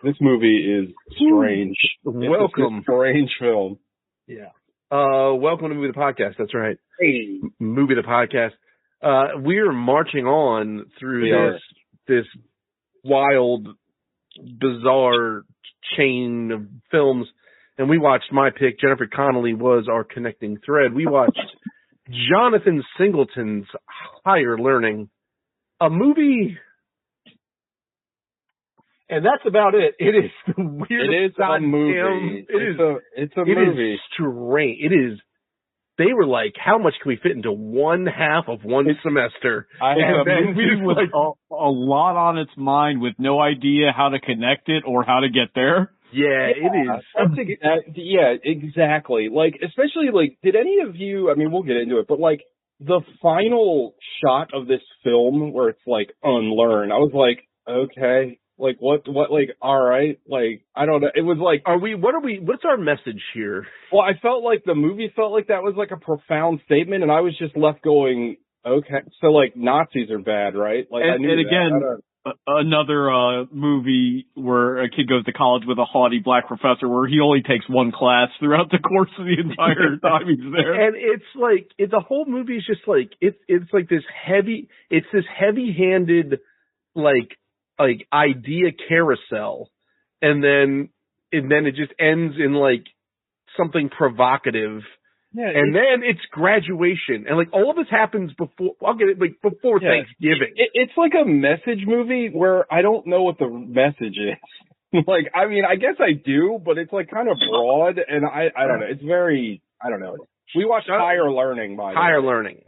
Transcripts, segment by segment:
This movie is strange. Welcome. It's a strange film. Yeah. Welcome to Movie the Podcast. That's right. Hey. Movie the Podcast. We're marching on through this wild, bizarre chain of films. And we watched my pick. Jennifer Connelly was our connecting thread. We watched Jonathan Singleton's Higher Learning, a movie. And that's about it. It is the weirdest. It is a movie. It's a movie. It is strange. It is. They were like, how much can we fit into one half of one semester? A movie with a lot on its mind with no idea how to connect it or how to get there. Yeah, it is. Yeah, exactly. Like, especially, like, did any of you, I mean, we'll get into it, but, like, the final shot of this film where it's, like, unlearn, I was like, okay. Like, what, like, all right, like, I don't know. It was like, what's our message here? Well, I felt like the movie felt like that was like a profound statement, and I was just left going, okay, so like Nazis are bad, right? Like, I knew another movie where a kid goes to college with a haughty black professor where he only takes one class throughout the course of the entire time he's there. And it's like, the whole movie is just like, it's like this heavy-handed, like idea carousel, and then it just ends in like something provocative. Yeah, and then it's graduation, and like all of this happens before. I'll get it, like before Thanksgiving. It's like a message movie where I don't know what the message is. Like, I mean, I guess I do, but it's like kind of broad, and I don't know. It's very, I don't know. We watched Higher Learning, by the way. Higher Learning.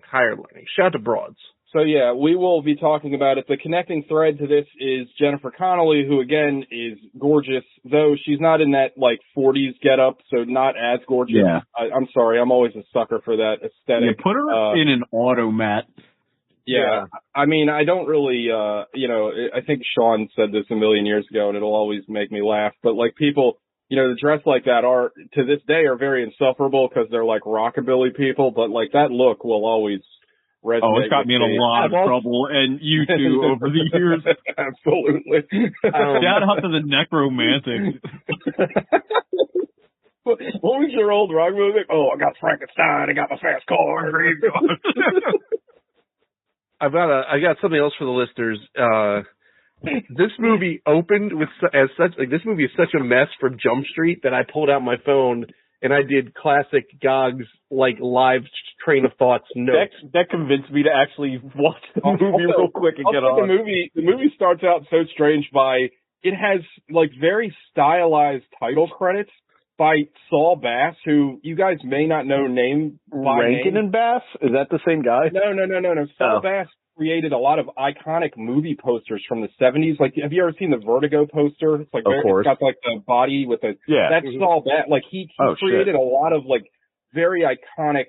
Shout out to Broads. So, yeah, we will be talking about it. The connecting thread to this is Jennifer Connelly, who, again, is gorgeous, though she's not in that, like, 40s getup, so not as gorgeous. Yeah. I'm sorry. I'm always a sucker for that aesthetic. Yeah, put her in an automat. Yeah. I mean, I don't really, I think Sean said this a million years ago, and it'll always make me laugh. But, like, people, that dress like that to this day, are very insufferable because they're, like, rockabilly people. But, like, that look will always... it's got me in a lot of trouble, and you too, over the years. Absolutely. Shout out to the necromantics. What was your old rock music? Oh, I got Frankenstein, I got my fast car. I got something else for the listeners. This movie opened this movie is such a mess from Jump Street that I pulled out my phone and I did classic Gogs, like, live train of thoughts notes. That convinced me to actually watch the movie real quick and get on. The movie starts out so strange it has, like, very stylized title credits by Saul Bass, who you guys may not know name by Rankin name. and Bass? Is that the same guy? No. Saul Bass created a lot of iconic movie posters from the 70s. Like, have you ever seen the Vertigo poster? It's like, of course. It's got like the body with the, that's Saul Bass. Like, he created a lot of like very iconic,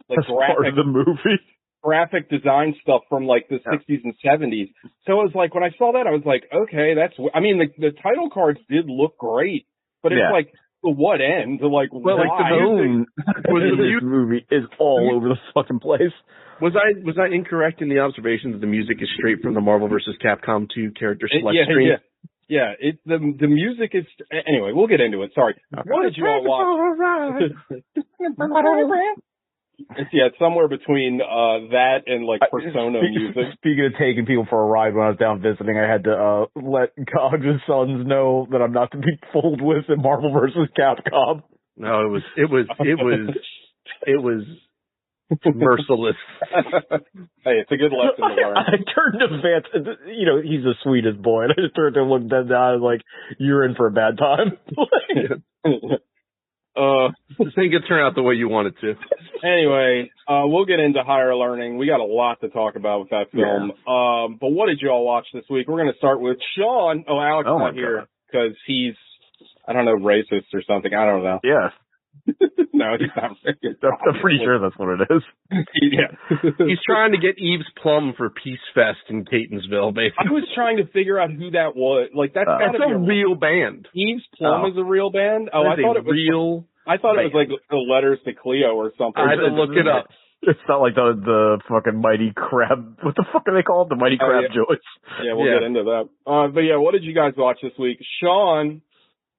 like, part of the movie. Graphic design stuff from like the 60s and 70s. So it was like, when I saw that, I was like, okay, the title cards did look great, but it's like, to what end? Like, well, like the tone in this movie is all over the fucking place. Was I incorrect in the observation that the music is straight from the Marvel vs. Capcom 2 character select screen? Yeah. The music is, anyway, we'll get into it. Sorry. Okay. What did you all watch? It's somewhere between that and like Persona music. Speaking of taking people for a ride, when I was down visiting, I had to let Cogs' sons know that I'm not to be fooled with in Marvel vs. Capcom. No, it was merciless. Hey, it's a good lesson to learn. I turned to Vance, he's the sweetest boy, and I just turned to him, looked dead in the eye, like, you're in for a bad time. This ain't gonna turn out the way you want it to. Anyway, we'll get into Higher Learning. We got a lot to talk about with that film. Yeah. But what did you all watch this week? We're going to start with Sean. Oh, Alex not here because he's, I don't know, racist or something. I don't know. Yeah. No, he's not racist. I'm pretty sure that's what it is. Yeah. He's trying to get Eve's Plum for Peace Fest in Catonsville, basically. I was trying to figure out who that was. Like, that's a real band. Eve's Plum is a real band? Oh, I thought it was real. I thought it was like the letters to Cleo or something. I had to look it up. It's not like the fucking mighty crab. What the fuck are they called? The mighty crab yeah. joints. Yeah, we'll get into that. But yeah, what did you guys watch this week? Sean.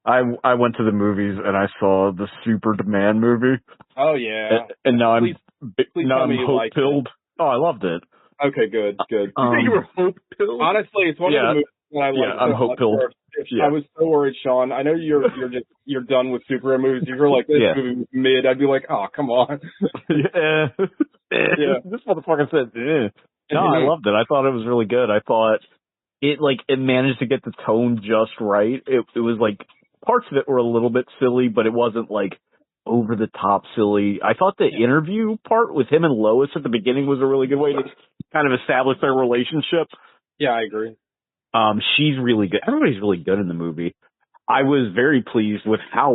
I went to the movies and I saw the Super Demand movie. Oh yeah. And now please I'm hope pilled. Oh, I loved it. Okay, good. You were hope pilled? Honestly, it's one of the movies that I like. Yeah, I'm hope pilled. I was so worried, Sean. I know you're done with superhero movies. If you're like, this movie was mid, I'd be like, oh, come on. Yeah. This motherfucker said, eh. No, I loved it. I thought it was really good. I thought it managed to get the tone just right. It was like parts of it were a little bit silly, but it wasn't like over the top silly. I thought the interview part with him and Lois at the beginning was a really good way to kind of establish their relationship. Yeah, I agree. She's really good. Everybody's really good in the movie. I was very pleased with how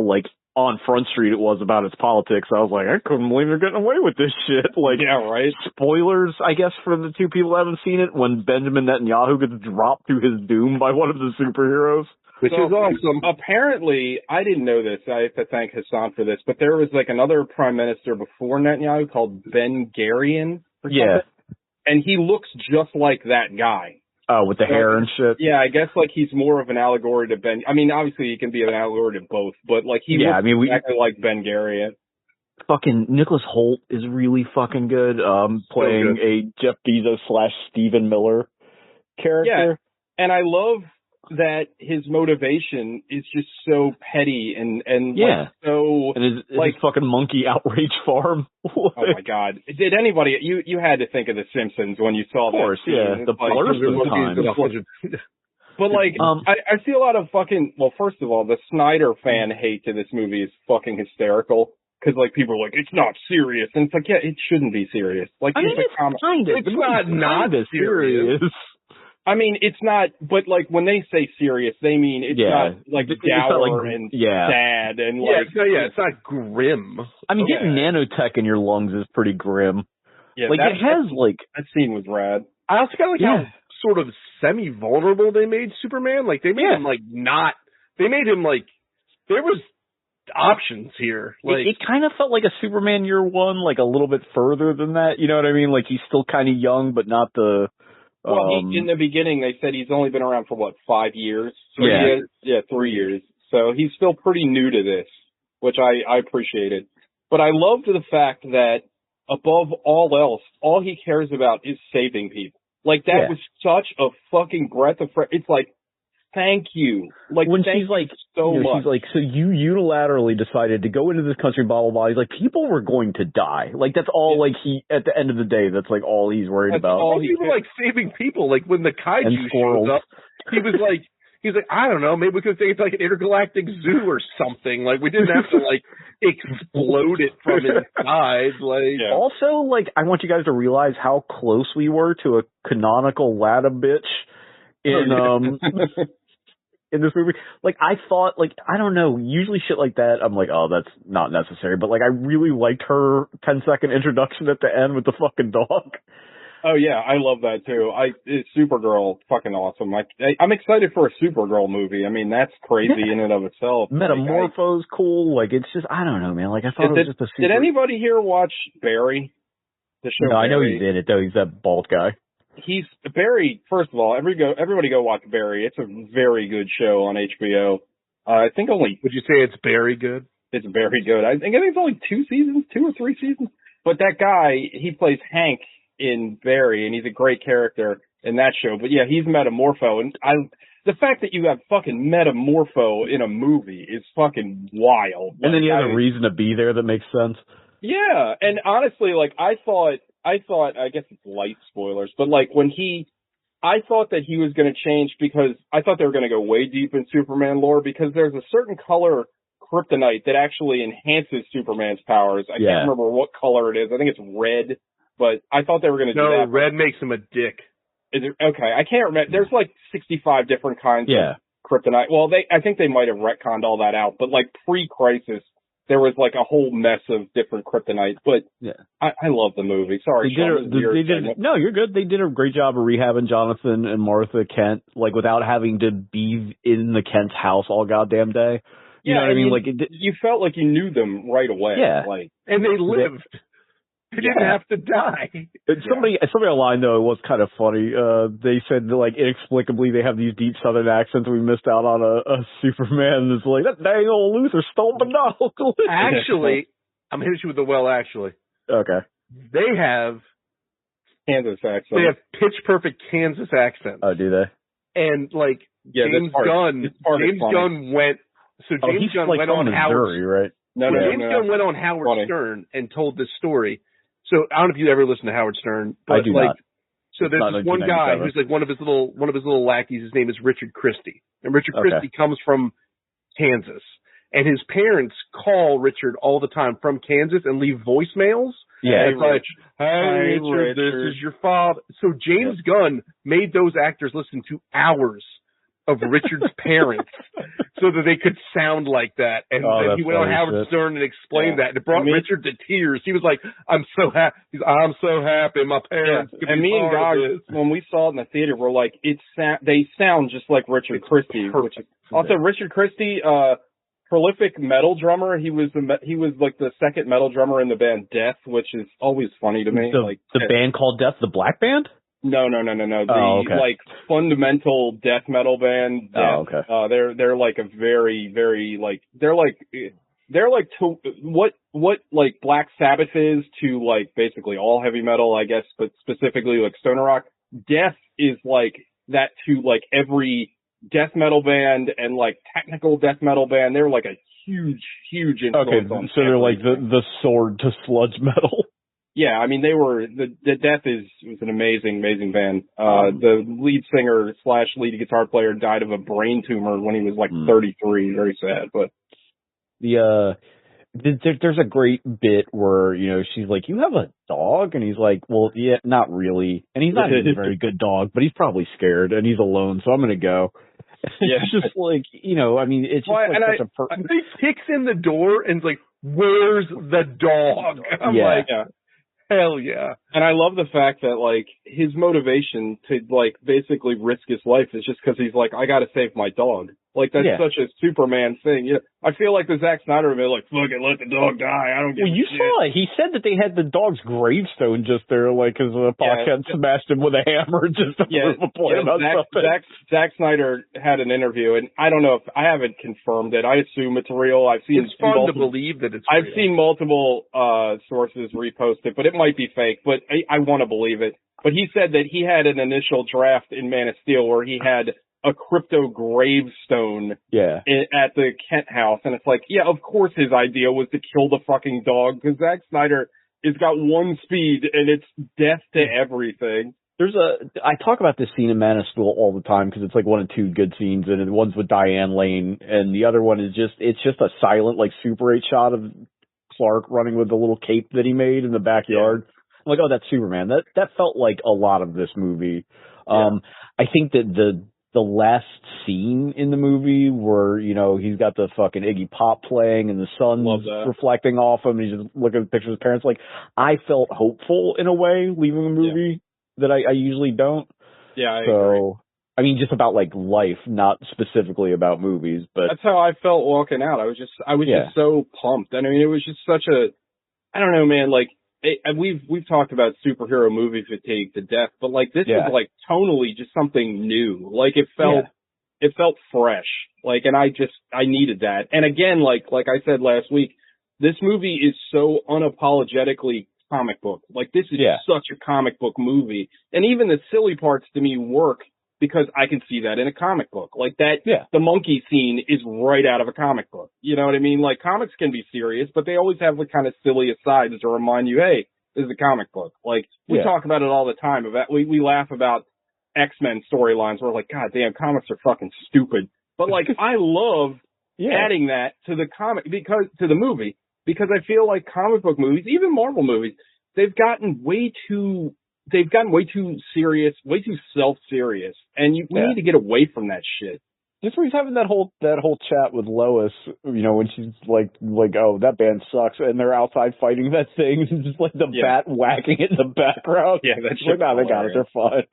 on Front Street it was about its politics. I was like, I couldn't believe they're getting away with this shit. Yeah, right. Spoilers, I guess, for the two people who haven't seen it, when Benjamin Netanyahu gets dropped to his doom by one of the superheroes. Which is awesome. Apparently, I didn't know this. I have to thank Hassan for this, but there was another prime minister before Netanyahu called Ben Gurion or something. Yeah. And he looks just like that guy. Oh, with the hair and shit? Yeah, I guess he's more of an allegory to Ben. I mean, obviously he can be an allegory to both, but he looks exactly like Ben Gurion. Fucking Nicholas Hoult is really fucking good, playing a Jeff Bezos / Stephen Miller character. Yeah, and I love that his motivation is just so petty and so and his fucking monkey outrage farm. Oh my god! Did anybody you had to think of The Simpsons when you saw that? Of course, yeah. The first time. But I see a lot of fucking. Well, first of all, the Snyder fan hate to this movie is fucking hysterical. Because people are like, it's not serious, and it's like, yeah, it shouldn't be serious. I mean, it's kind of. It's not serious. I mean, it's not, but when they say serious, they mean it's not dour and sad and it's not grim. I mean, getting nanotech in your lungs is pretty grim. Yeah, that scene was rad. I also got how sort of semi-vulnerable they made Superman. They made him they made him there was options here. It kind of felt like a Superman Year One, a little bit further than that. You know what I mean? He's still kind of young, but not the. Well, in the beginning, they said he's only been around for 5 years? So 3 years. So he's still pretty new to this, which I appreciated. But I loved the fact that above all else, all he cares about is saving people. That was such a fucking breath of fresh. It's thank you. When thank she's you so much. She's so you unilaterally decided to go into this country, blah, blah, blah. He's people were going to die. That's all, he, at the end of the day, that's all he's worried about. All he was saving people. When the kaiju shows up, he was he's I don't know, maybe we could think it's an intergalactic zoo or something. We didn't have to, explode it from inside. Also, I want you guys to realize how close we were to a canonical Lada bitch in, in this movie. I thought, I don't know, usually shit like that, I'm oh, that's not necessary, but I really liked her 10-second introduction at the end with the fucking dog. Oh yeah, I love that too. Supergirl, fucking awesome. I'm excited for a Supergirl movie. I mean, that's crazy in and of itself. Metamorpho's cool. It's just, I don't know, man. I thought it was just a super... Did anybody here watch Barry? The show? No, Barry? I know he's in it though. He's that bald guy. He's Barry. First of all, everybody go watch Barry. It's a very good show on HBO. I think only. Would you say it's very good? It's very good. I think it's only 2 or 3 seasons. But that guy, he plays Hank in Barry, and he's a great character in that show. But yeah, he's Metamorpho, and the fact that you have fucking Metamorpho in a movie is fucking wild. And then he has a reason to be there that makes sense. Yeah, and honestly, I thought, I guess it's light spoilers, but I thought that he was going to change because I thought they were going to go way deep in Superman lore because there's a certain color kryptonite that actually enhances Superman's powers. I can't remember what color it is. I think it's red, but I thought they were going to do that. No, red makes him a dick. Is it? Okay, I can't remember. There's 65 different kinds of kryptonite. Well, I think they might have retconned all that out, but pre-Crisis, there was a whole mess of different kryptonite, but I love the movie. Sorry, no, you're good. They did a great job of rehabbing Jonathan and Martha Kent, without having to be in the Kent's house all goddamn day. You know what I mean? You felt like you knew them right away. Yeah. And they lived. They didn't have to die. Somebody online though, it was kind of funny. They said that, like, inexplicably they have these deep Southern accents. We missed out on a Superman that's like, that dang old Luther stole my dog. Actually, I'm hitting you with the well. Actually, okay. They have Kansas accent. They have pitch perfect Kansas accents. Oh, do they? And like James Gunn went. So James Gunn went on Howard. Right? James Gunn went on Howard Stern and told this story. So I don't know if you ever listened to Howard Stern, but I do not. So there's this one guy who's like one of his little lackeys. His name is Richard Christie, and Richard Christie comes from Kansas, and his parents call Richard all the time from Kansas and leave voicemails. Yeah, it's like, hey, Richard, this is your father. So James Gunn made those actors listen to hours of Richard's parents so that they could sound like that. And then he went on Howard Stern and explained that. And it brought Richard to tears. He was like, I'm so happy. I'm so happy my parents could and be me and God, when we saw it in the theater, we're like, they sound just like Richard Christie. Also, Richard Christie, prolific metal drummer. He was like the second metal drummer in the band Death, which is always funny to me. The band called Death, the Black Band? No. Like fundamental death metal band. Oh, okay. They're like a very, very like they're like to what like Black Sabbath is to like basically all heavy metal, I guess, but specifically like stoner rock. Death is like that to like every death metal band and like technical death metal band. They're like a huge influence on so they're like the sword to sludge metal. Yeah, I mean, the Death was an amazing band. The lead singer / lead guitar player died of a brain tumor when he was like 33. Very sad, but there's a great bit where, you know, she's like, you have a dog? And he's like, well, yeah, not really. And he's not even a very good dog, but he's probably scared and he's alone. So I'm going to go. Yeah. It's just like, you know, I mean, it's just he kicks in the door and is like, where's the dog? I'm like, hell yeah. And I love the fact that, like, his motivation to, like, basically risk his life is just because he's like, I gotta save my dog. Like, that's such a Superman thing. You know, I feel like the Zack Snyder would be like, fuck it, let the dog die. I don't give a shit. Saw it. He said that they had the dog's gravestone just there, like, because the podcast smashed him with a hammer just to prove a point about something. Zack Snyder had an interview, and I don't know if I haven't confirmed it. I assume it's real. It's fun to believe that it's real. I've seen multiple sources repost it, but it might be fake. But I want to believe it. But he said that he had an initial draft in Man of Steel where he had a crypto gravestone at the Kent house. And it's like, yeah, of course his idea was to kill the fucking dog because Zack Snyder has got one speed and it's death to everything. I talk about this scene in Man of Steel all the time because it's like one of two good scenes, and one's with Diane Lane and the other one is it's just a silent, like, Super 8 shot of Clark running with the little cape that he made in the backyard. Yeah. I'm like, oh, that's Superman. That felt like a lot of this movie. I think that the last scene in the movie where, you know, he's got the fucking Iggy Pop playing and the sun's reflecting off him and he's just looking at the pictures of his parents. Like, I felt hopeful in a way leaving the movie that I usually don't. Yeah, I agree. I mean, just about like life, not specifically about movies, but that's how I felt walking out. I was just so pumped. I mean, it was just such I don't know, man, like, we've talked about superhero movie fatigue to death, but like this is like tonally just something new. Like it felt fresh. Like, and I needed that. And again, like I said last week, this movie is so unapologetically comic book. Like this is such a comic book movie. And even the silly parts to me work because I can see that in a comic book. Like that, the monkey scene is right out of a comic book. You know what I mean? Like comics can be serious, but they always have like kind of silly asides to remind you, hey, this is a comic book. Like we talk about it all the time. We laugh about X-Men storylines. We're like, God damn, comics are fucking stupid. But like, I love adding that to the to the movie, because I feel like comic book movies, even Marvel movies, they've gotten way too serious, way too self-serious, and we need to get away from that shit. Just when he's having that whole chat with Lois, you know, when she's like, oh, that band sucks, and they're outside fighting that thing, and just like the bat whacking it in the background. Yeah, that's like, no, they got it, they're fine.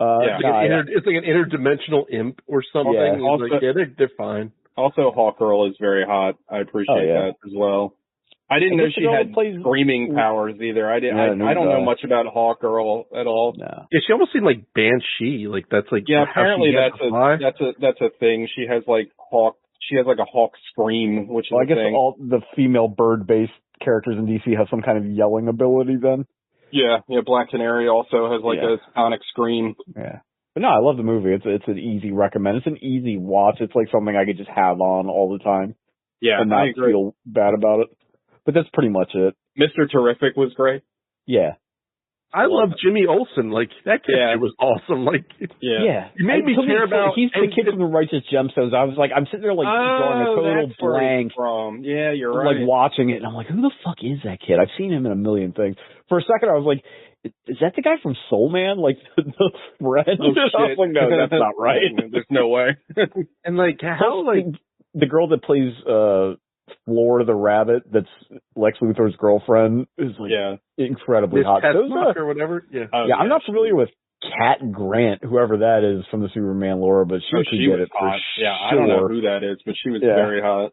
It's like an interdimensional imp or something. Yeah. Also, they're fine. Also, Hawkgirl is very hot. I appreciate that as well. I didn't know she had screaming powers either. I don't know much about Hawkgirl at all. No. Yeah, she almost seemed like Banshee. Like that's like apparently that's a thing. She has like a hawk scream, which is I guess all the female bird-based characters in DC have some kind of yelling ability. Then. Yeah, Black Canary also has like a sonic scream. Yeah. But no, I love the movie. It's an easy recommend. It's an easy watch. It's like something I could just have on all the time. Yeah, and not feel bad about it. But that's pretty much it. Mr. Terrific was great. Yeah. I love Jimmy Olsen. Like, that character was awesome. Like, yeah. You made me care about... He's the kid from the Righteous Gemstones. I was like, I'm sitting there like drawing a total blank. Yeah, you're right. Like watching it, and I'm like, who the fuck is that kid? I've seen him in a million things. For a second, I was like, is that the guy from Soul Man? Like, the friend? Oh, shit. I was like, no, that's not right. There's no way. And like, how, like... The girl that plays Flora the Rabbit, that's Lex Luthor's girlfriend, is like incredibly hot. Or whatever. Yeah. I'm not familiar with Cat Grant, whoever that is from the Superman lore, but she could get it hot. Yeah, I don't know who that is, but she was very hot.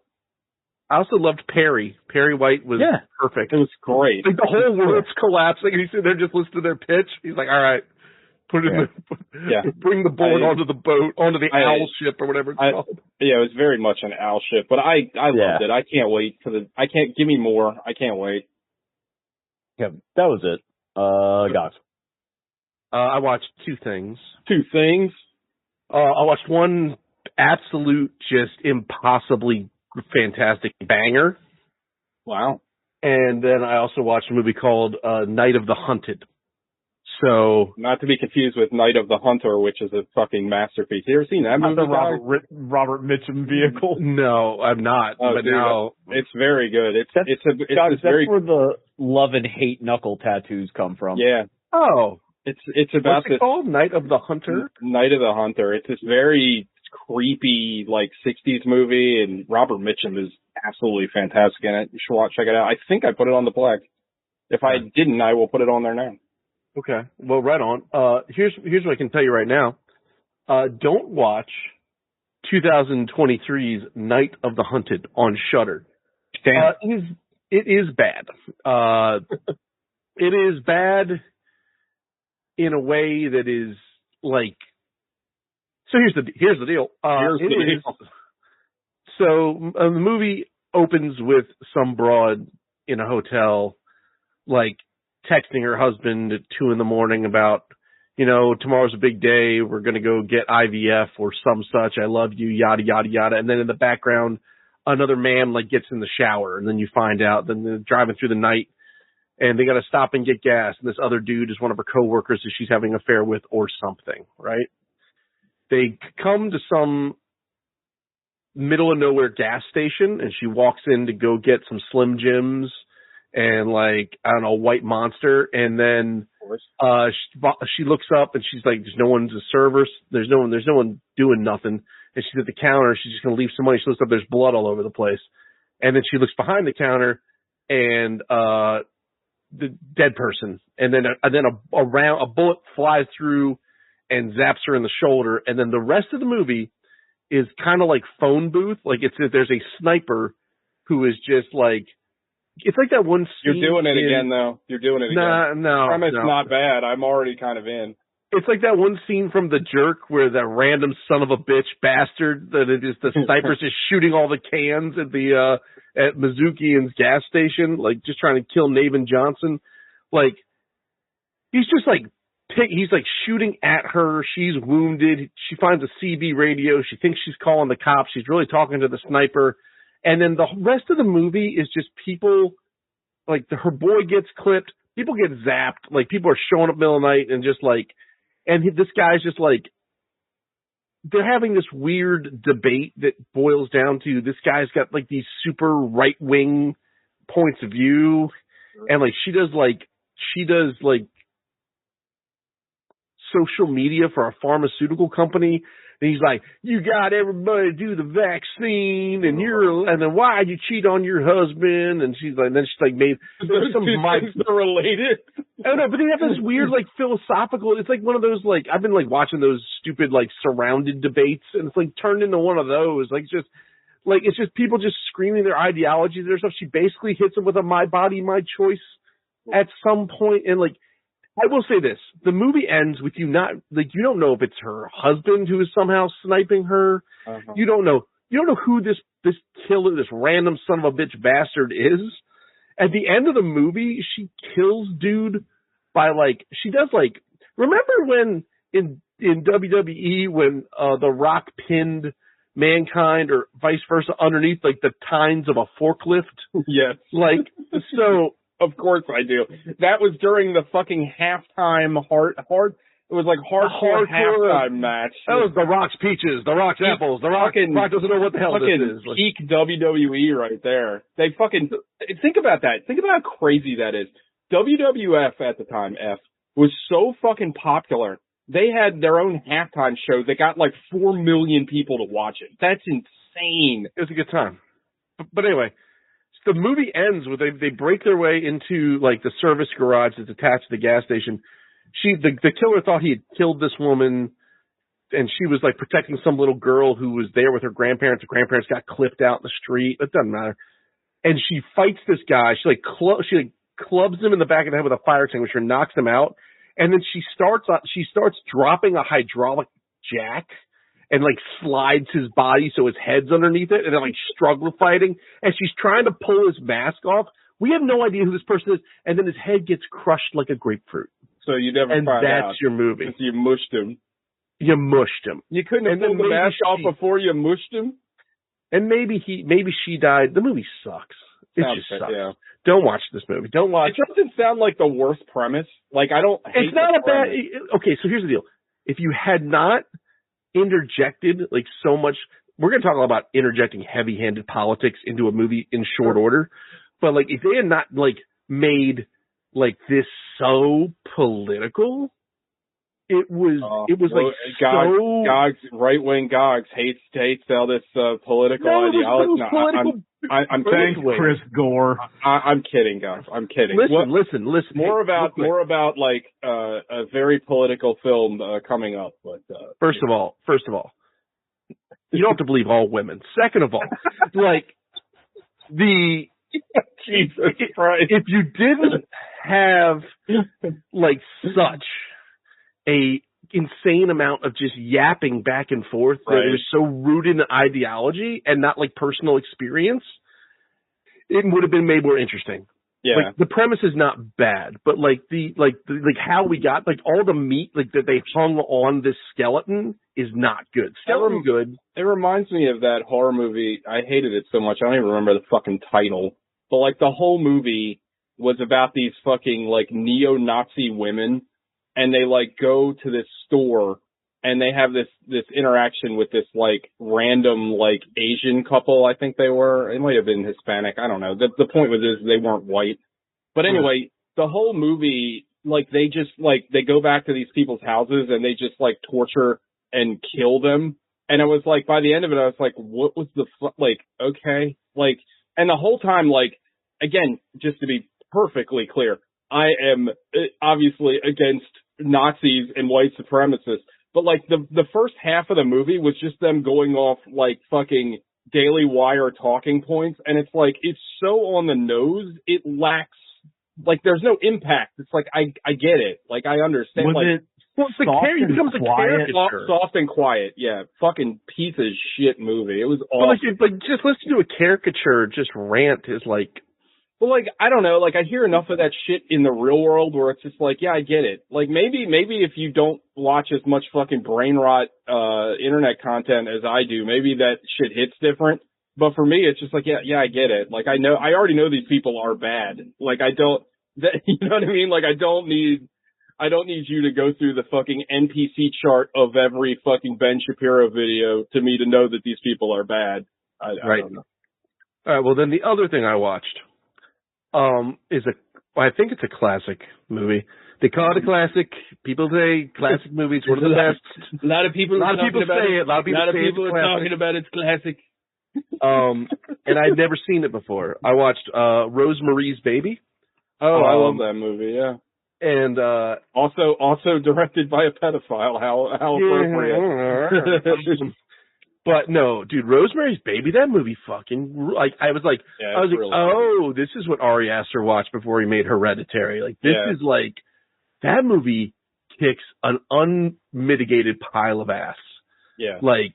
I also loved Perry. Perry White was perfect. It was great. Like the whole world's collapsing, and he's sitting there just listening to their pitch. He's like, all right. Put it in bring the board onto the boat, onto the owl ship or whatever it's called. Yeah, it was very much an owl ship, but I loved it. I can't wait give me more. I can't wait. Yeah, that was it. Guys. I watched two things. I watched one absolute, just impossibly fantastic banger. Wow. And then I also watched a movie called Night of the Hunted. So, not to be confused with Night of the Hunter, which is a fucking masterpiece. You ever seen that movie? The Robert Mitchum vehicle? No, I've not. Oh, but dude, now it's very good. That's where the love and hate knuckle tattoos come from. Yeah. Oh, it's about what's it called? Night of the Hunter. Night of the Hunter. It's this very creepy, like 60s movie, and Robert Mitchum is absolutely fantastic in it. You should check it out. I think I put it on the Plex. If I didn't, I will put it on there now. Okay. Well, right on. Here's what I can tell you right now. Don't watch 2023's Night of the Hunted on Shudder. It is bad. It is bad in a way that is like. So here's the deal. So the movie opens with some broad in a hotel, like, texting her husband at 2 a.m. about, tomorrow's a big day. We're going to go get IVF or some such. I love you, yada, yada, yada. And then in the background, another man like gets in the shower, and then you find out, then they're driving through the night and they got to stop and get gas. And this other dude is one of her coworkers that she's having an affair with or something, right? They come to some middle of nowhere gas station, and she walks in to go get some Slim Jims and like, I don't know, White Monster. And then, she looks up and she's like, there's no one to serve her. There's no one doing nothing. And she's at the counter. She's just going to leave some money. She looks up, there's blood all over the place. And then she looks behind the counter and, the dead person. And then a bullet flies through and zaps her in the shoulder. And then the rest of the movie is kind of like phone booth. Like there's a sniper who is just like, it's like that one scene. You're doing it again, though. You're doing it again. No. Premise not bad. I'm already kind of in. It's like that one scene from The Jerk where that random son of a bitch bastard that it is the sniper's just shooting all the cans at the at Mizukian's gas station, like just trying to kill Navin Johnson. Like he's just like he's like shooting at her. She's wounded. She finds a CB radio. She thinks she's calling the cops. She's really talking to the sniper. And then the rest of the movie is just people, like her boy gets clipped, people get zapped, like people are showing up in the middle of the night and just like, and this guy's just like, they're having this weird debate that boils down to this guy's got like these super right wing points of view, and like she does social media for a pharmaceutical company. And he's like, you got everybody to do the vaccine, and then why'd you cheat on your husband? And she's like, then she's like, maybe there's some related. I don't know, but they have this weird like philosophical. It's like one of those like I've been like watching those stupid like surrounded debates, and it's like turned into one of those like just Like, it's just people just screaming their ideologies and their stuff. She basically hits him with a my body, my choice at some point. And, like, I will say this. The movie ends with you not, like, you don't know if it's her husband who is somehow sniping her. Uh-huh. You don't know who this killer, this random son of a bitch bastard is. At the end of the movie, she kills dude by, like, she does, like, remember when in WWE when The Rock pinned Mankind or vice versa underneath, like, the tines of a forklift? Yes. Like, so. Of course I do. That was during the fucking halftime it was like hardcore halftime match. That was The Rock's peaches, The Rock's apples, The Rock doesn't know what the hell this is. Peak WWE right there. They fucking, think about that. Think about how crazy that is. WWF at the time, was so fucking popular. They had their own halftime show that got like 4 million people to watch it. That's insane. It was a good time. But anyway, the movie ends with they break their way into, like, the service garage that's attached to the gas station. The killer thought he had killed this woman, and she was, like, protecting some little girl who was there with her grandparents. The grandparents got clipped out in the street. It doesn't matter. And she fights this guy. She clubs him in the back of the head with a fire extinguisher, knocks him out, and then she starts dropping a hydraulic jack and, like, slides his body so his head's underneath it, and they're, like, struggle fighting, and she's trying to pull his mask off. We have no idea who this person is, and then his head gets crushed like a grapefruit. So you never find out. And that's your movie. You mushed him. You mushed him. You couldn't have pulled the mask off before you mushed him? And maybe she died. The movie sucks. It just sucks. Yeah. Don't watch this movie. Don't watch it. It doesn't sound like the worst premise. Like, I don't hate It's not a bad... premise. Okay, so here's the deal. If you had not interjected, like, so much... We're going to talk about interjecting heavy-handed politics into a movie in short order. But, like, if they had not, like, made, like, this so political... It was Gogs, right-wing Gogs hates all this political ideology. I'm thanks, Chris Gore. I'm kidding, guys. I'm kidding. Listen. More about like a very political film coming up. But first of all, you don't have to believe all women. Second of all, like Jesus Christ, if you didn't have like such a insane amount of just yapping back and forth that it was so rooted in ideology and not like personal experience, it would have been made more interesting. Yeah. Like, the premise is not bad, but like how we got, like, all the meat, like, that they hung on this skeleton is not good. Skeleton good. It reminds me of that horror movie. I hated it so much. I don't even remember the fucking title, but like the whole movie was about these fucking like neo-Nazi women. And they like go to this store and they have this interaction with this like random like Asian couple. I think they were. It might have been Hispanic. I don't know. The point was they weren't white. But anyway, the whole movie, like, they just like they go back to these people's houses and they just like torture and kill them. And it was like by the end of it, I was like, what was the like? Okay, like, and the whole time, like, again, just to be perfectly clear, I am obviously against Nazis and white supremacists, but like the first half of the movie was just them going off like fucking Daily Wire talking points, and it's like it's so on the nose, it lacks, like, there's no impact. It's like I get it, like I understand. Was it becomes a caricature. Soft and quiet, yeah. Fucking piece of shit movie. It was awesome. But just listen to a caricature just rant is like. Well, like, I don't know, like, I hear enough of that shit in the real world where it's just like, yeah, I get it. Like, maybe if you don't watch as much fucking brain rot, internet content as I do, maybe that shit hits different. But for me, it's just like, yeah, I get it. Like, I already know these people are bad. Like, you know what I mean? Like, I don't need you to go through the fucking NPC chart of every fucking Ben Shapiro video to me to know that these people are bad. I don't know. All right, well, then the other thing I watched, I think it's a classic movie. They call it a classic. People say classic movies one of the best. A lot of people say it. A lot of people are talking about it's classic. And I'd never seen it before. I watched Rosemary's Baby. Oh, I love that movie. Yeah. And also directed by a pedophile. How appropriate. But no, dude, Rosemary's Baby, that movie fucking, like, I was like, really oh, this is what Ari Aster watched before he made Hereditary. Like, this is like, that movie kicks an unmitigated pile of ass. Yeah. Like,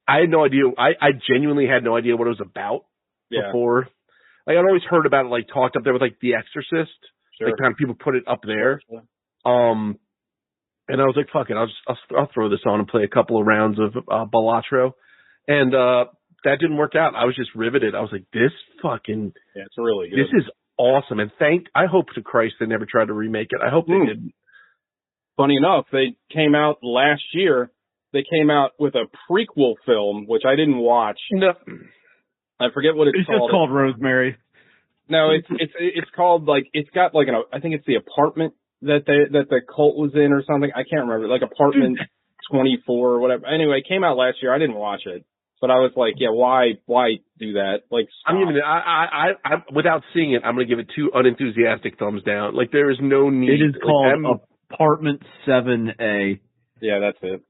I had no idea, I genuinely had no idea what it was about before. Like, I'd always heard about it, like, talked up there with, like, The Exorcist. Sure. Like, kind of people put it up there. And I was like, fuck it, I'll throw this on and play a couple of rounds of Balatro. And that didn't work out. I was just riveted. I was like, this fucking... Yeah, it's really good. This is awesome. And I hope to Christ they never tried to remake it. I hope they didn't. Funny enough, they came out last year. They came out with a prequel film, which I didn't watch. No. I forget what it's called. It's just called Rosemary. No, it's called, like, it's got, like, I think it's the apartment that the cult was in or something. I can't remember. Like, apartment 24 or whatever. Anyway, it came out last year. I didn't watch it. But I was like, yeah, why do that? Like, stop. I'm giving it, I without seeing it, I'm going to give it 2 unenthusiastic thumbs down. Like, there is no need. It is called Apartment 7A. Yeah, that's it.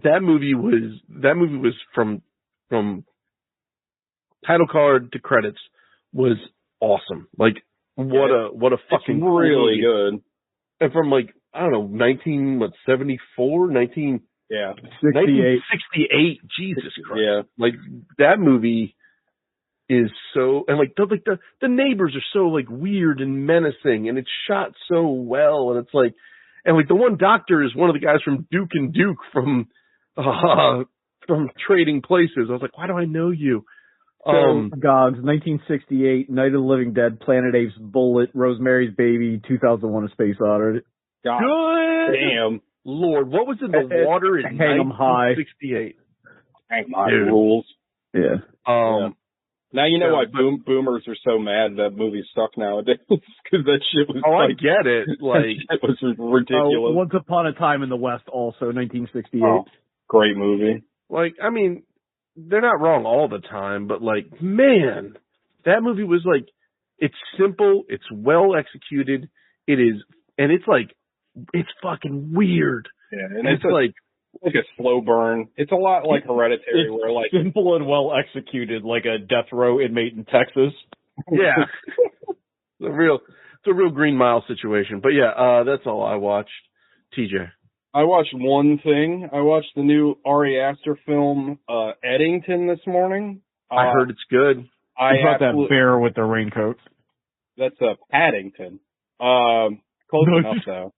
That movie was from title card to credits was awesome. Like, what a fucking it's really good. And from, like, I don't know, 1974, 1968. Jesus Christ. Yeah. Like, that movie is so, and like the neighbors are so like weird and menacing, and it's shot so well, and it's like, and like the one doctor is one of the guys from Duke and Duke from Trading Places. I was like, why do I know you? Gogs, 1968, Night of the Living Dead, Planet Apes, Bullet, Rosemary's Baby, 2001: A Space Odyssey. God Good. damn. Lord, what was in the water in Hang 'em high. 1968? Hang my rules. Yeah. Now you know why boomers are so mad that movie's stuck nowadays, because that shit was. Oh, I get it. Like, it was ridiculous. Once Upon a Time in the West, also 1968. Oh, great movie. Like, I mean, they're not wrong all the time, but like, man, that movie was like, it's simple, it's well executed, it is, and it's like, it's fucking weird. Yeah, and it's like a slow burn. It's a lot like Hereditary, where like simple and well executed, like a death row inmate in Texas. Yeah, it's a real Green Mile situation. But yeah, that's all I watched. TJ, I watched one thing. I watched the new Ari Aster film, Eddington, this morning. I heard it's good. I brought that bear with the raincoat. That's Paddington. Close enough though.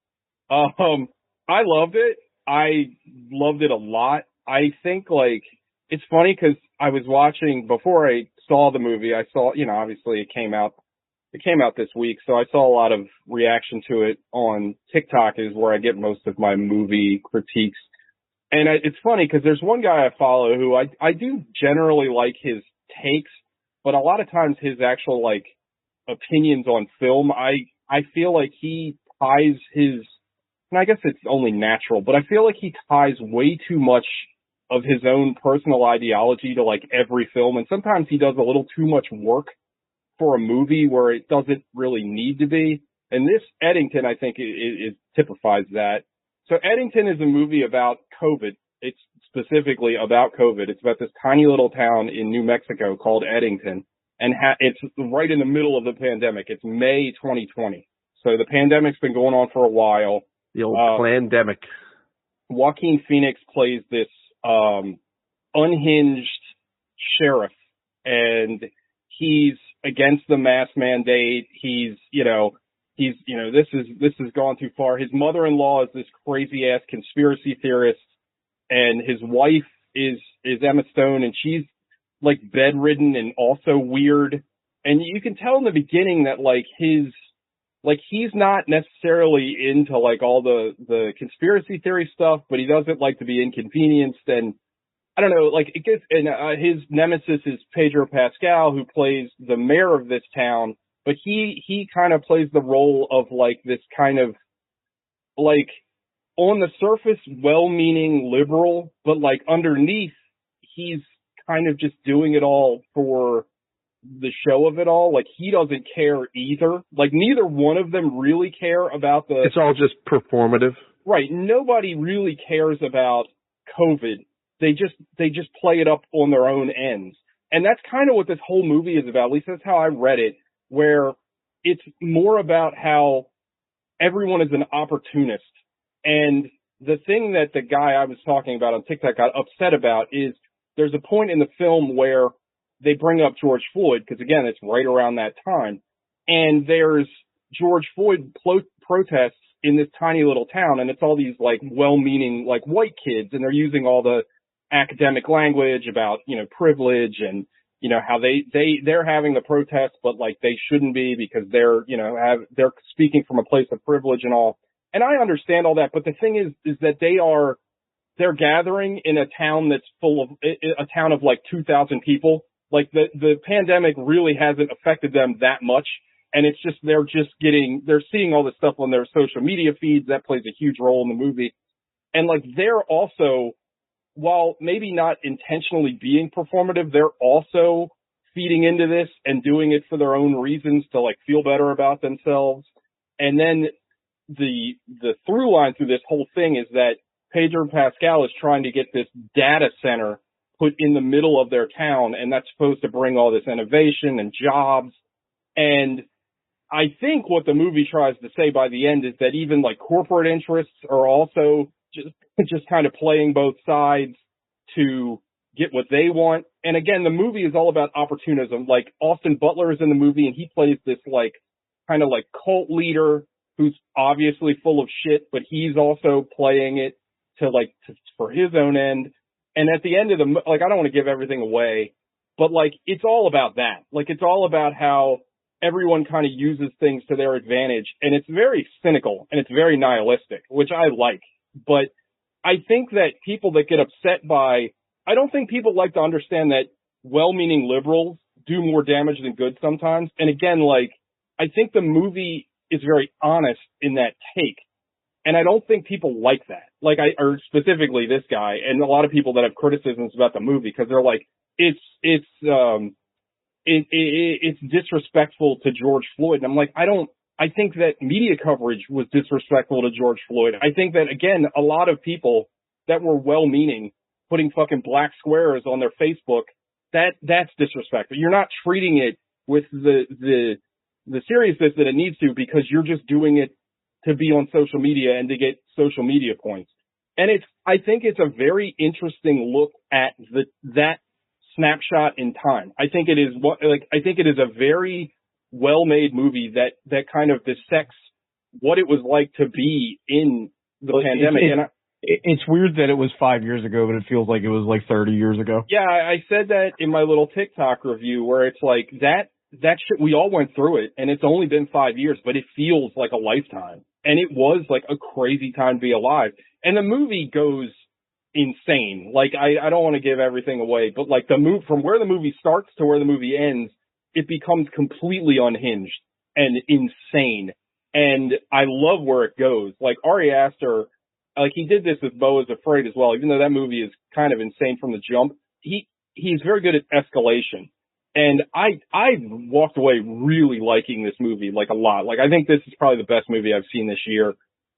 I loved it. I loved it a lot. I think, like, it's funny because I was watching, before I saw the movie, I saw, obviously it came out this week, so I saw a lot of reaction to it on TikTok, is where I get most of my movie critiques. And it's funny because there's one guy I follow who I do generally like his takes, but a lot of times his actual, like, opinions on film, I feel like he ties his, and I guess it's only natural, but I feel like he ties way too much of his own personal ideology to like every film. And sometimes he does a little too much work for a movie where it doesn't really need to be. And this Eddington, I think, it typifies that. So Eddington is a movie about COVID. It's specifically about COVID. It's about this tiny little town in New Mexico called Eddington. And it's right in the middle of the pandemic. It's May 2020. So the pandemic's been going on for a while. The old plandemic. Joaquin Phoenix plays this unhinged sheriff, and he's against the mask mandate. He's this has gone too far. His mother-in-law is this crazy ass conspiracy theorist, and his wife is Emma Stone, and she's like bedridden and also weird. And you can tell in the beginning that he's not necessarily into like all the conspiracy theory stuff, but he doesn't like to be inconvenienced. And I don't know, like it gets, and his nemesis is Pedro Pascal, who plays the mayor of this town, but he kind of plays the role of like this kind of like on the surface well-meaning liberal, but like underneath he's kind of just doing it all for the show of it all. Like he doesn't care either. Like neither one of them really care about it's all just performative. Right. Nobody really cares about COVID they just play it up on their own ends. And that's kind of what this whole movie is about. At least that's how I read it, where it's more about how everyone is an opportunist. And the thing that the guy I was talking about on TikTok got upset about is there's a point in the film where they bring up George Floyd, because again, it's right around that time. And there's George Floyd protests in this tiny little town, and it's all these like well-meaning like white kids, and they're using all the academic language about, you know, privilege and, you know, how they're having the protest, but like they shouldn't be because they're, you know, they're speaking from a place of privilege and all. And I understand all that, but the thing is that they're gathering in a town that's a town of like 2,000 people. Like the pandemic really hasn't affected them that much. And it's just, they're seeing all this stuff on their social media feeds. That plays a huge role in the movie. And like, they're also, while maybe not intentionally being performative, they're also feeding into this and doing it for their own reasons to like feel better about themselves. And then the through line through this whole thing is that Pedro Pascal is trying to get this data center put in the middle of their town, and that's supposed to bring all this innovation and jobs. And I think what the movie tries to say by the end is that even like corporate interests are also just kind of playing both sides to get what they want. And again, the movie is all about opportunism. Like Austin Butler is in the movie, and he plays this like kind of like cult leader who's obviously full of shit, but he's also playing it for his own end. And at the end of like, I don't want to give everything away, but like, it's all about that. Like, it's all about how everyone kind of uses things to their advantage. And it's very cynical and it's very nihilistic, which I like. But I think that people that get upset I don't think people like to understand that well-meaning liberals do more damage than good sometimes. And again, like, I think the movie is very honest in that take. And I don't think people like that. Like, or specifically this guy and a lot of people that have criticisms about the movie, because they're like, it's disrespectful to George Floyd. And I'm like, I think that media coverage was disrespectful to George Floyd. I think that, again, a lot of people that were well-meaning putting fucking black squares on their Facebook, that's disrespectful. You're not treating it with the seriousness that it needs to, because you're just doing it to be on social media and to get social media points. And I think it's a very interesting look at that snapshot in time. I think it is a very well-made movie that kind of dissects what it was like to be in the pandemic. It's weird that it was 5 years ago, but it feels like it was like 30 years ago. Yeah, I said that in my little TikTok review, where it's like that shit, we all went through it, and it's only been 5 years, but it feels like a lifetime. And it was like a crazy time to be alive. And the movie goes insane. Like, I don't want to give everything away, but like from where the movie starts to where the movie ends, it becomes completely unhinged and insane. And I love where it goes. Like, Ari Aster, like, he did this with Beau is Afraid as well, even though that movie is kind of insane from the jump. He's very good at escalation. And I walked away really liking this movie, like, a lot. Like, I think this is probably the best movie I've seen this year.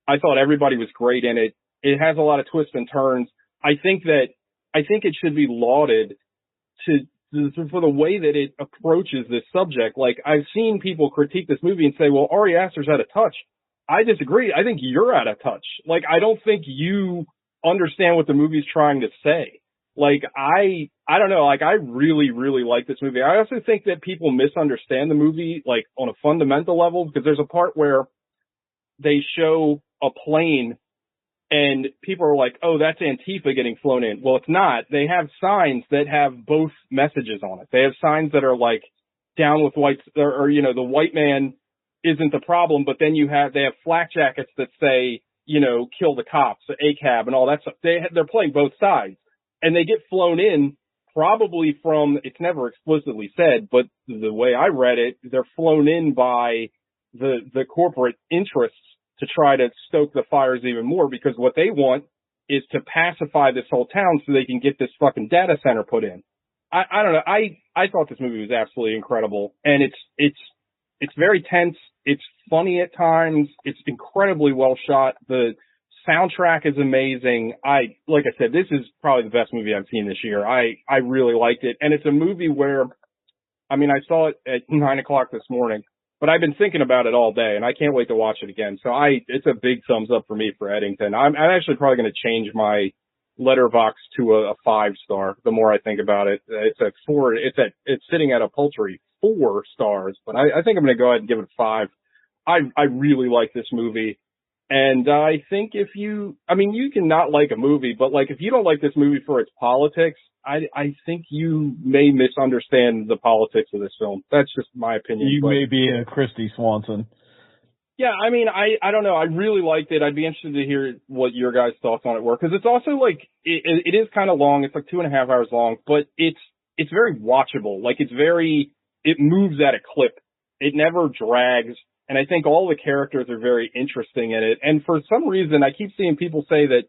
I thought everybody was great in it. It has a lot of twists and turns. I think it should be lauded for the way that it approaches this subject. Like, I've seen people critique this movie and say, well, Ari Aster's out of touch. I disagree. I think you're out of touch. Like, I don't think you understand what the movie's trying to say. Like, I don't know. Like, I really, really like this movie. I also think that people misunderstand the movie, like, on a fundamental level, because there's a part where they show a plane and people are like, oh, that's Antifa getting flown in. Well, it's not. They have signs that have both messages on it. They have signs that are like, down with whites, or you know, the white man isn't the problem, but then they have flak jackets that say, you know, kill the cops, ACAB and all that stuff. They're playing both sides. And they get flown in probably from, it's never explicitly said, but the way I read it, they're flown in by the corporate interests to try to stoke the fires even more, because what they want is to pacify this whole town so they can get this fucking data center put in. I don't know. I thought this movie was absolutely incredible, and it's very tense. It's funny at times. It's incredibly well shot. The soundtrack is amazing. Like I said, this is probably the best movie I've seen this year. I really liked it. And it's a movie where, I mean, I saw it at 9:00 this morning, but I've been thinking about it all day and I can't wait to watch it again. So it's a big thumbs up for me for Eddington. I'm actually probably going to change my letterbox to a 5-star. The more I think about it, it's at 4. It's sitting at a paltry 4 stars, but I think I'm going to go ahead and give it a 5. I really like this movie. And I think you can not like a movie, but like if you don't like this movie for its politics, I think you may misunderstand the politics of this film. That's just my opinion. You may be a Christy Swanson. Yeah, I mean, I don't know. I really liked it. I'd be interested to hear what your guys' thoughts on it were, because it's also like it is kind of long. It's like 2.5 hours long, but it's very watchable. Like it moves at a clip. It never drags. And I think all the characters are very interesting in it. And for some reason, I keep seeing people say that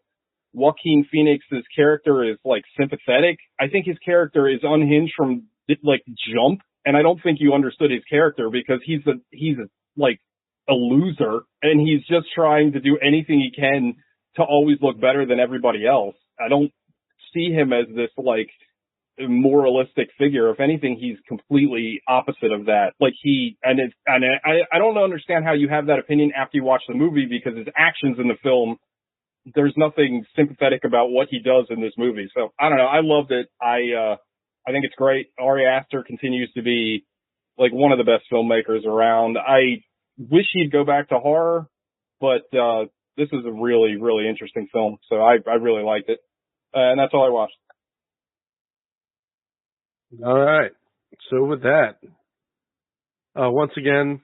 Joaquin Phoenix's character is like sympathetic. I think his character is unhinged from like jump. And I don't think you understood his character, because he's like a loser, and he's just trying to do anything he can to always look better than everybody else. I don't see him as this like moralistic figure. If anything, he's completely opposite of that. Like I don't understand how you have that opinion after you watch the movie, because his actions in the film, there's nothing sympathetic about what he does in this movie. So I don't know. I loved it. I think it's great. Ari Aster continues to be like one of the best filmmakers around. I wish he'd go back to horror, but this is a really, really interesting film. So I really liked it. And that's all I watched. All right. So with that, once again,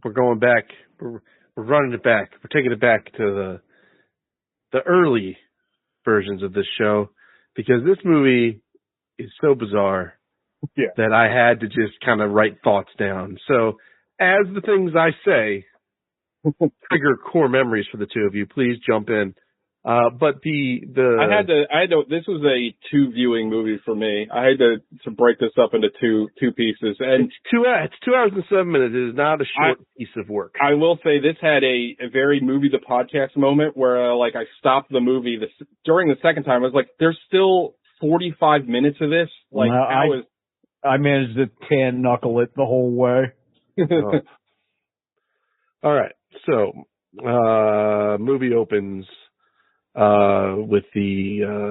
we're going back. We're running it back. We're taking it back to the early versions of this show, because this movie is so bizarre that I had to just kind of write thoughts down. So as the things I say trigger core memories for the two of you, please jump in. But I had to, this was a 2 viewing movie for me. I had to break this up into two pieces. And it's 2 hours and 7 minutes. It is not a short piece of work. I will say this had a very movie the podcast moment where like I stopped the movie during the second time. I was like, there's still 45 minutes of this. Like I managed to tan knuckle it the whole way. Oh. All right. So, movie opens with the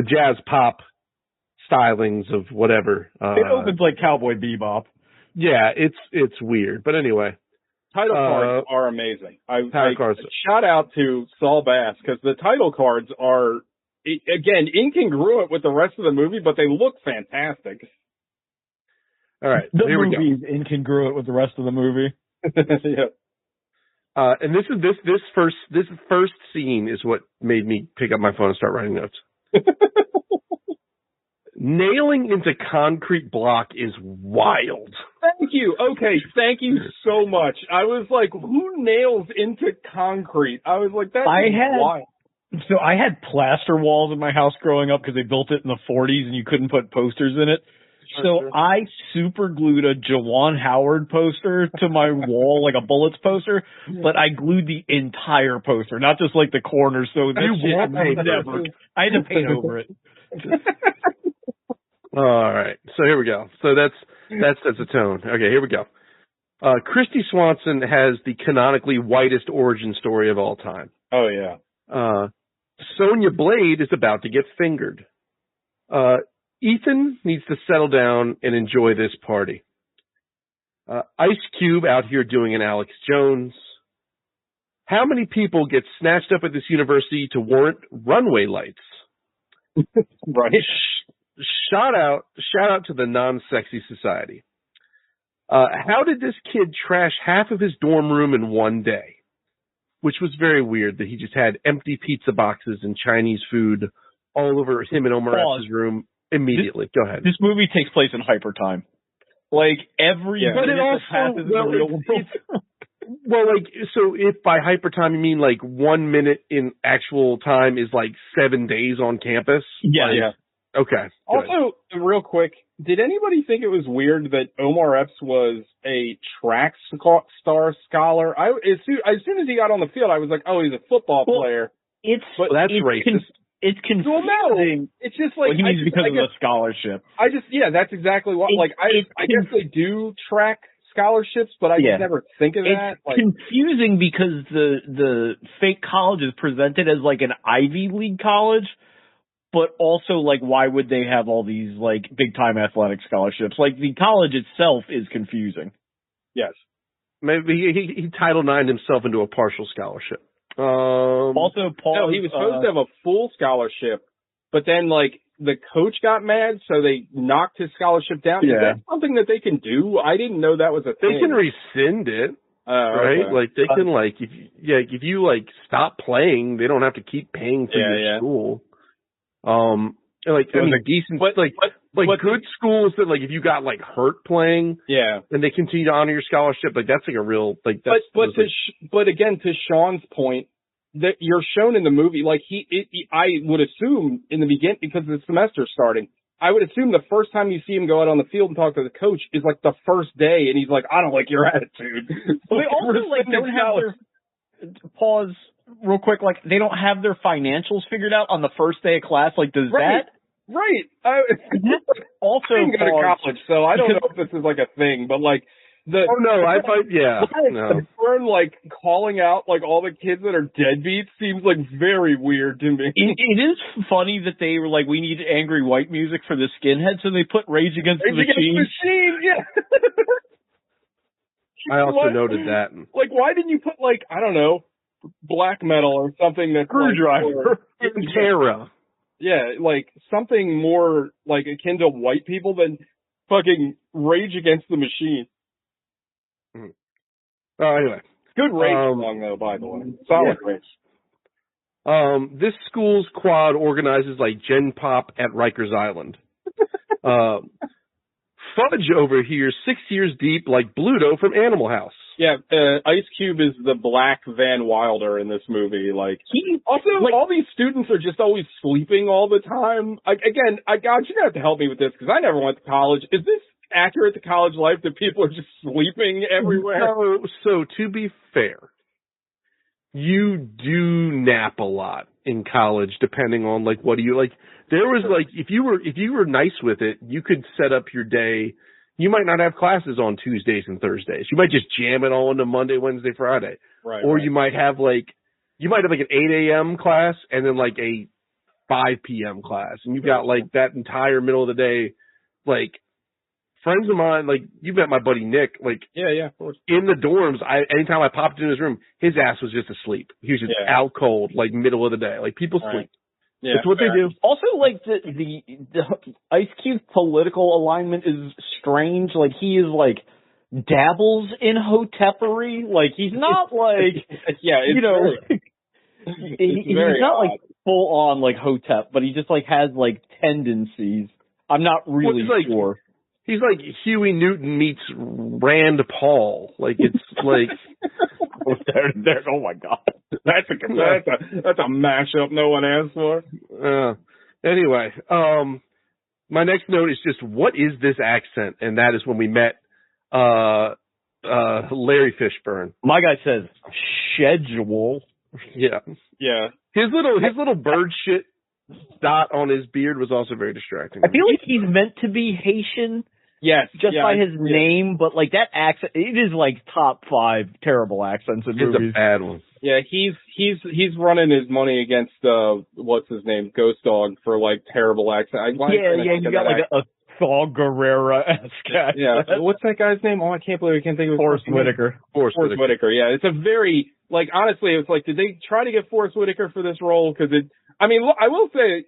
jazz pop stylings of whatever. It opens like Cowboy Bebop. Yeah, it's weird, but anyway. Title cards are amazing. Shout out to Saul Bass, because the title cards are again incongruent with the rest of the movie, but they look fantastic. All right, the movie is incongruent with the rest of the movie. Yeah. And this first scene is what made me pick up my phone and start writing notes. Nailing into concrete block is wild. Thank you. Okay, thank you so much. I was like, who nails into concrete? I was like, that's wild. So I had plaster walls in my house growing up because they built it in the 40s and you couldn't put posters in it. So I super glued a Jawan Howard poster to my wall, like a Bullets poster, but I glued the entire poster, not just like the corners. So I had to paint over it. All right. So here we go. So that's a tone. Okay, here we go. Christy Swanson has the canonically whitest origin story of all time. Oh, yeah. Sonya Blade is about to get fingered. Ethan needs to settle down and enjoy this party. Ice Cube out here doing an Alex Jones. How many people get snatched up at this university to warrant runway lights? Right. Shout out to the non-sexy society. How did this kid trash half of his dorm room in one day? Which was very weird that he just had empty pizza boxes and Chinese food all over him and Omar Epps' room immediately. Go ahead. This movie takes place in hyper time. Like every minute that passes in the real world. So if by hyper time you mean like 1 minute in actual time is like 7 days on campus? Yeah. Okay. Good. Also, real quick, did anybody think it was weird that Omar Epps was a track star scholar? As soon as he got on the field, I was like, oh, he's a football player. That's racist. It's confusing. Well, no, it's just like he means because of the scholarship. That's exactly what. I guess they do track scholarships, but I just never think of that. It's confusing because the fake college is presented as like an Ivy League college, but also like why would they have all these like big time athletic scholarships? Like the college itself is confusing. Yes. Maybe he Title IX himself into a partial scholarship. Also, Paul. No, he was supposed to have a full scholarship, but then like the coach got mad, so they knocked his scholarship down. Yeah. Is that something that they can do? I didn't know that was a thing. They can rescind it, right? Okay. Like they can if you like stop playing, they don't have to keep paying for your school. Decent, but good schools that like if you got like hurt playing, and they continue to honor your scholarship, like that's like a real like. That's, but again, to Sean's point, that you're shown in the movie, like I would assume in the beginning because the semester's starting, I would assume the first time you see him go out on the field and talk to the coach is like the first day, and he's like, I don't like your attitude. Well, they also like don't have their pause. Real quick, like they don't have their financials figured out on the first day of class. Like, does that? Right. Also, I didn't go to college, so I don't know if this is like a thing, but like Lauren like calling out like all the kids that are deadbeats seems like very weird to me. It is funny that they were like, we need angry white music for the skinheads, so they put Rage Against the Machine. Yeah. I also noted that. Like, why didn't you put like I don't know, black metal or something that's Screwdriver, Terra? Yeah, like something more like akin to white people than fucking Rage Against the Machine. Anyway, good Rage song though, by the way. Solid Rage. This school's quad organizes like Gen Pop at Rikers Island. Fudge over here, 6 years deep, like Bluto from Animal House. Yeah, Ice Cube is the black Van Wilder in this movie. Like, all these students are just always sleeping all the time. God, you're gonna have to help me with this because I never went to college. Is this accurate to college life that people are just sleeping everywhere? So to be fair, you do nap a lot in college, depending on like what do you like. There was like if you were nice with it, you could set up your day. You might not have classes on Tuesdays and Thursdays. You might just jam it all into Monday, Wednesday, Friday. Right. Or you might have like an 8 a.m. class and then like a 5 p.m. class. And you've got like that entire middle of the day. Like friends of mine, like you met my buddy Nick, like of course. In the dorms, anytime I popped into his room, his ass was just asleep. He was just out cold, like middle of the day. Like people sleep. Yeah, that's what they do. Also, like the Ice Cube's political alignment is strange. Like he is like dabbles in hotepery. Like he's not like he's not like full on like hotep, but he just like has like tendencies. I'm not really sure. He's like Huey Newton meets Rand Paul. Like it's like there. Oh my God, that's a mashup no one asked for. Anyway, my next note is just what is this accent? And that is when we met Larry Fishburne. My guy says schedule. Yeah. His little bird shit dot on his beard was also very distracting. I feel like he's meant to be Haitian. Yes. Just by his name, but like that accent, it is like top 5 terrible accents in movies. It's a bad one. Yeah, he's running his money against what's his name, Ghost Dog for like terrible accent. You got like a Saw Gerrera-esque accent. Yeah, what's that guy's name? Oh, I can't believe I can't think of his Forrest Whitaker. Forrest Whitaker. Yeah, it's a very like honestly, it's like did they try to get Forrest Whitaker for this role? Because I will say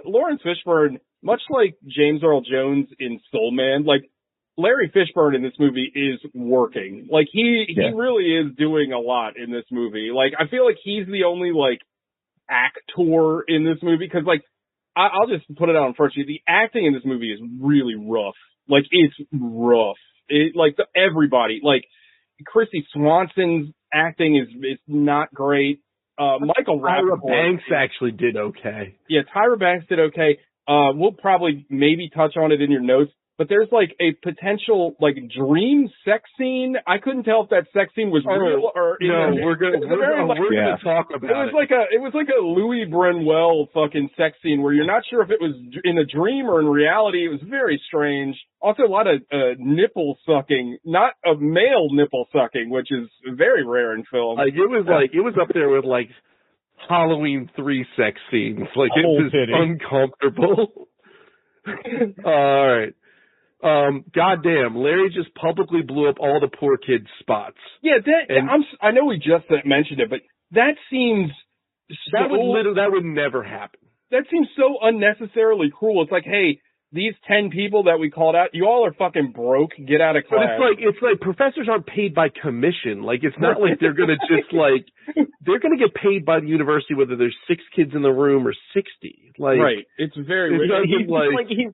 Lawrence Fishburne, much like James Earl Jones in Soul Man, like Larry Fishburne in this movie is working. Like he really is doing a lot in this movie. Like I feel like he's the only like actor in this movie because like I'll just put it out in front of you. The acting in this movie is really rough. Like it's rough. Everybody like Christy Swanson's acting is not great. Michael Tyra Banks actually did okay. Yeah, Tyra Banks did okay. we'll probably maybe touch on it in your notes, but there's like a potential like dream sex scene. I couldn't tell if that sex scene was real or we're gonna talk about it. It was like a Louis Brenwell fucking sex scene where you're not sure if it was in a dream or in reality. It was very strange. Also, a lot of nipple sucking, not a male nipple sucking, which is very rare in film. It was up there with like Halloween 3 sex scenes. Like it was uncomfortable. All right. Goddamn, Larry just publicly blew up all the poor kids' spots. Yeah, I know we just mentioned it, but that seems that would never happen. That seems so unnecessarily cruel. It's like, hey, these 10 people that we called out, you all are fucking broke. Get out of class. But it's like professors aren't paid by commission. Like it's not like they're gonna just like they're gonna get paid by the university whether there's 6 kids in the room or 60. Like right. It's very he's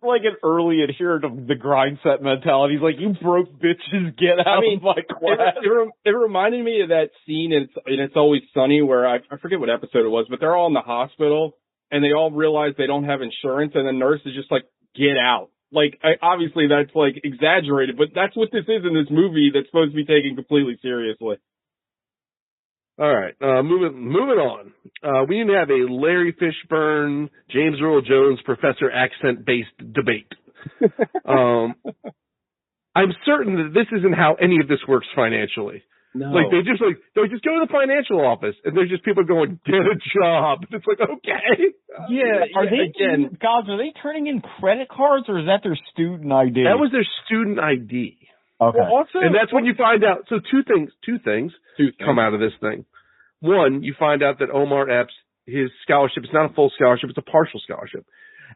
like an early adherent of the grind set mentality. He's like, you broke bitches, get out of my class. It reminded me of that scene in It's Always Sunny where I forget what episode it was, but they're all in the hospital and they all realize they don't have insurance and the nurse is just like, get out. Like, obviously that's like exaggerated, but that's what this is in this movie that's supposed to be taken completely seriously. All right, moving on. We need to have a Larry Fishburne, James Earl Jones professor accent-based debate. I'm certain that this isn't how any of this works financially. No. Like they just go to the financial office and there's just people going, get a job. It's like, okay. Yeah. Are they turning in credit cards or is that their student ID? That was their student ID. Okay. Well, also, and that's when you find out. So two things come out of this thing. One, you find out that Omar Epps, his scholarship, it's not a full scholarship, it's a partial scholarship.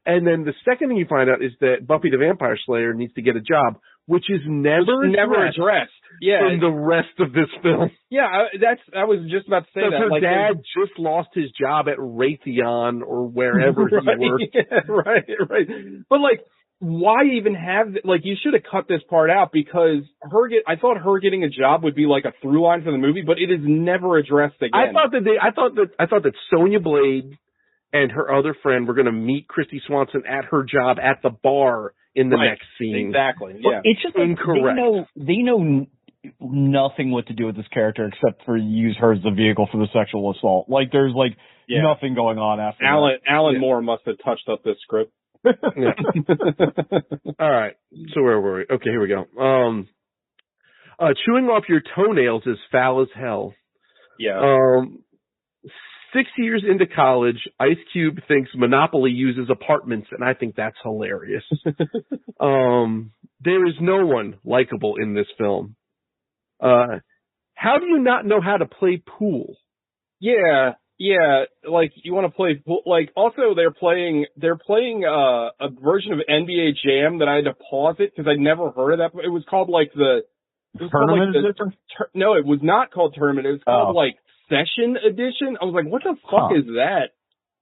And then the second thing you find out is that Buffy the Vampire Slayer needs to get a job, which is never addressed. Yeah. In the rest of this film. Yeah, I was just about to say that. Her dad just lost his job at Raytheon or wherever he worked. Yeah, right. But like, why even have, like, you should have cut this part out because I thought her getting a job would be like a through line for the movie, but it is never addressed again. I thought that Sonya Blade and her other friend were going to meet Christy Swanson at her job at the bar in the next scene. Exactly. Yeah. It's just like incorrect. They know nothing what to do with this character except for use her as the vehicle for the sexual assault. Like there's nothing going on after that. Alan Moore must have touched up this script. Yeah. All right. So where were we? Okay, here we go. Chewing off your toenails is foul as hell. Yeah. 6 years into college, Ice Cube thinks Monopoly uses apartments, and I think that's hilarious. There is no one likable in this film. How do you not know how to play pool? Yeah, like, you want to play pool, like, also they're playing a version of NBA Jam that I had to pause it because I'd never heard of that. It was called, like, Tournament Edition? No, it was not called Tournament. It was called, like, Session Edition. I was like, what the fuck is that?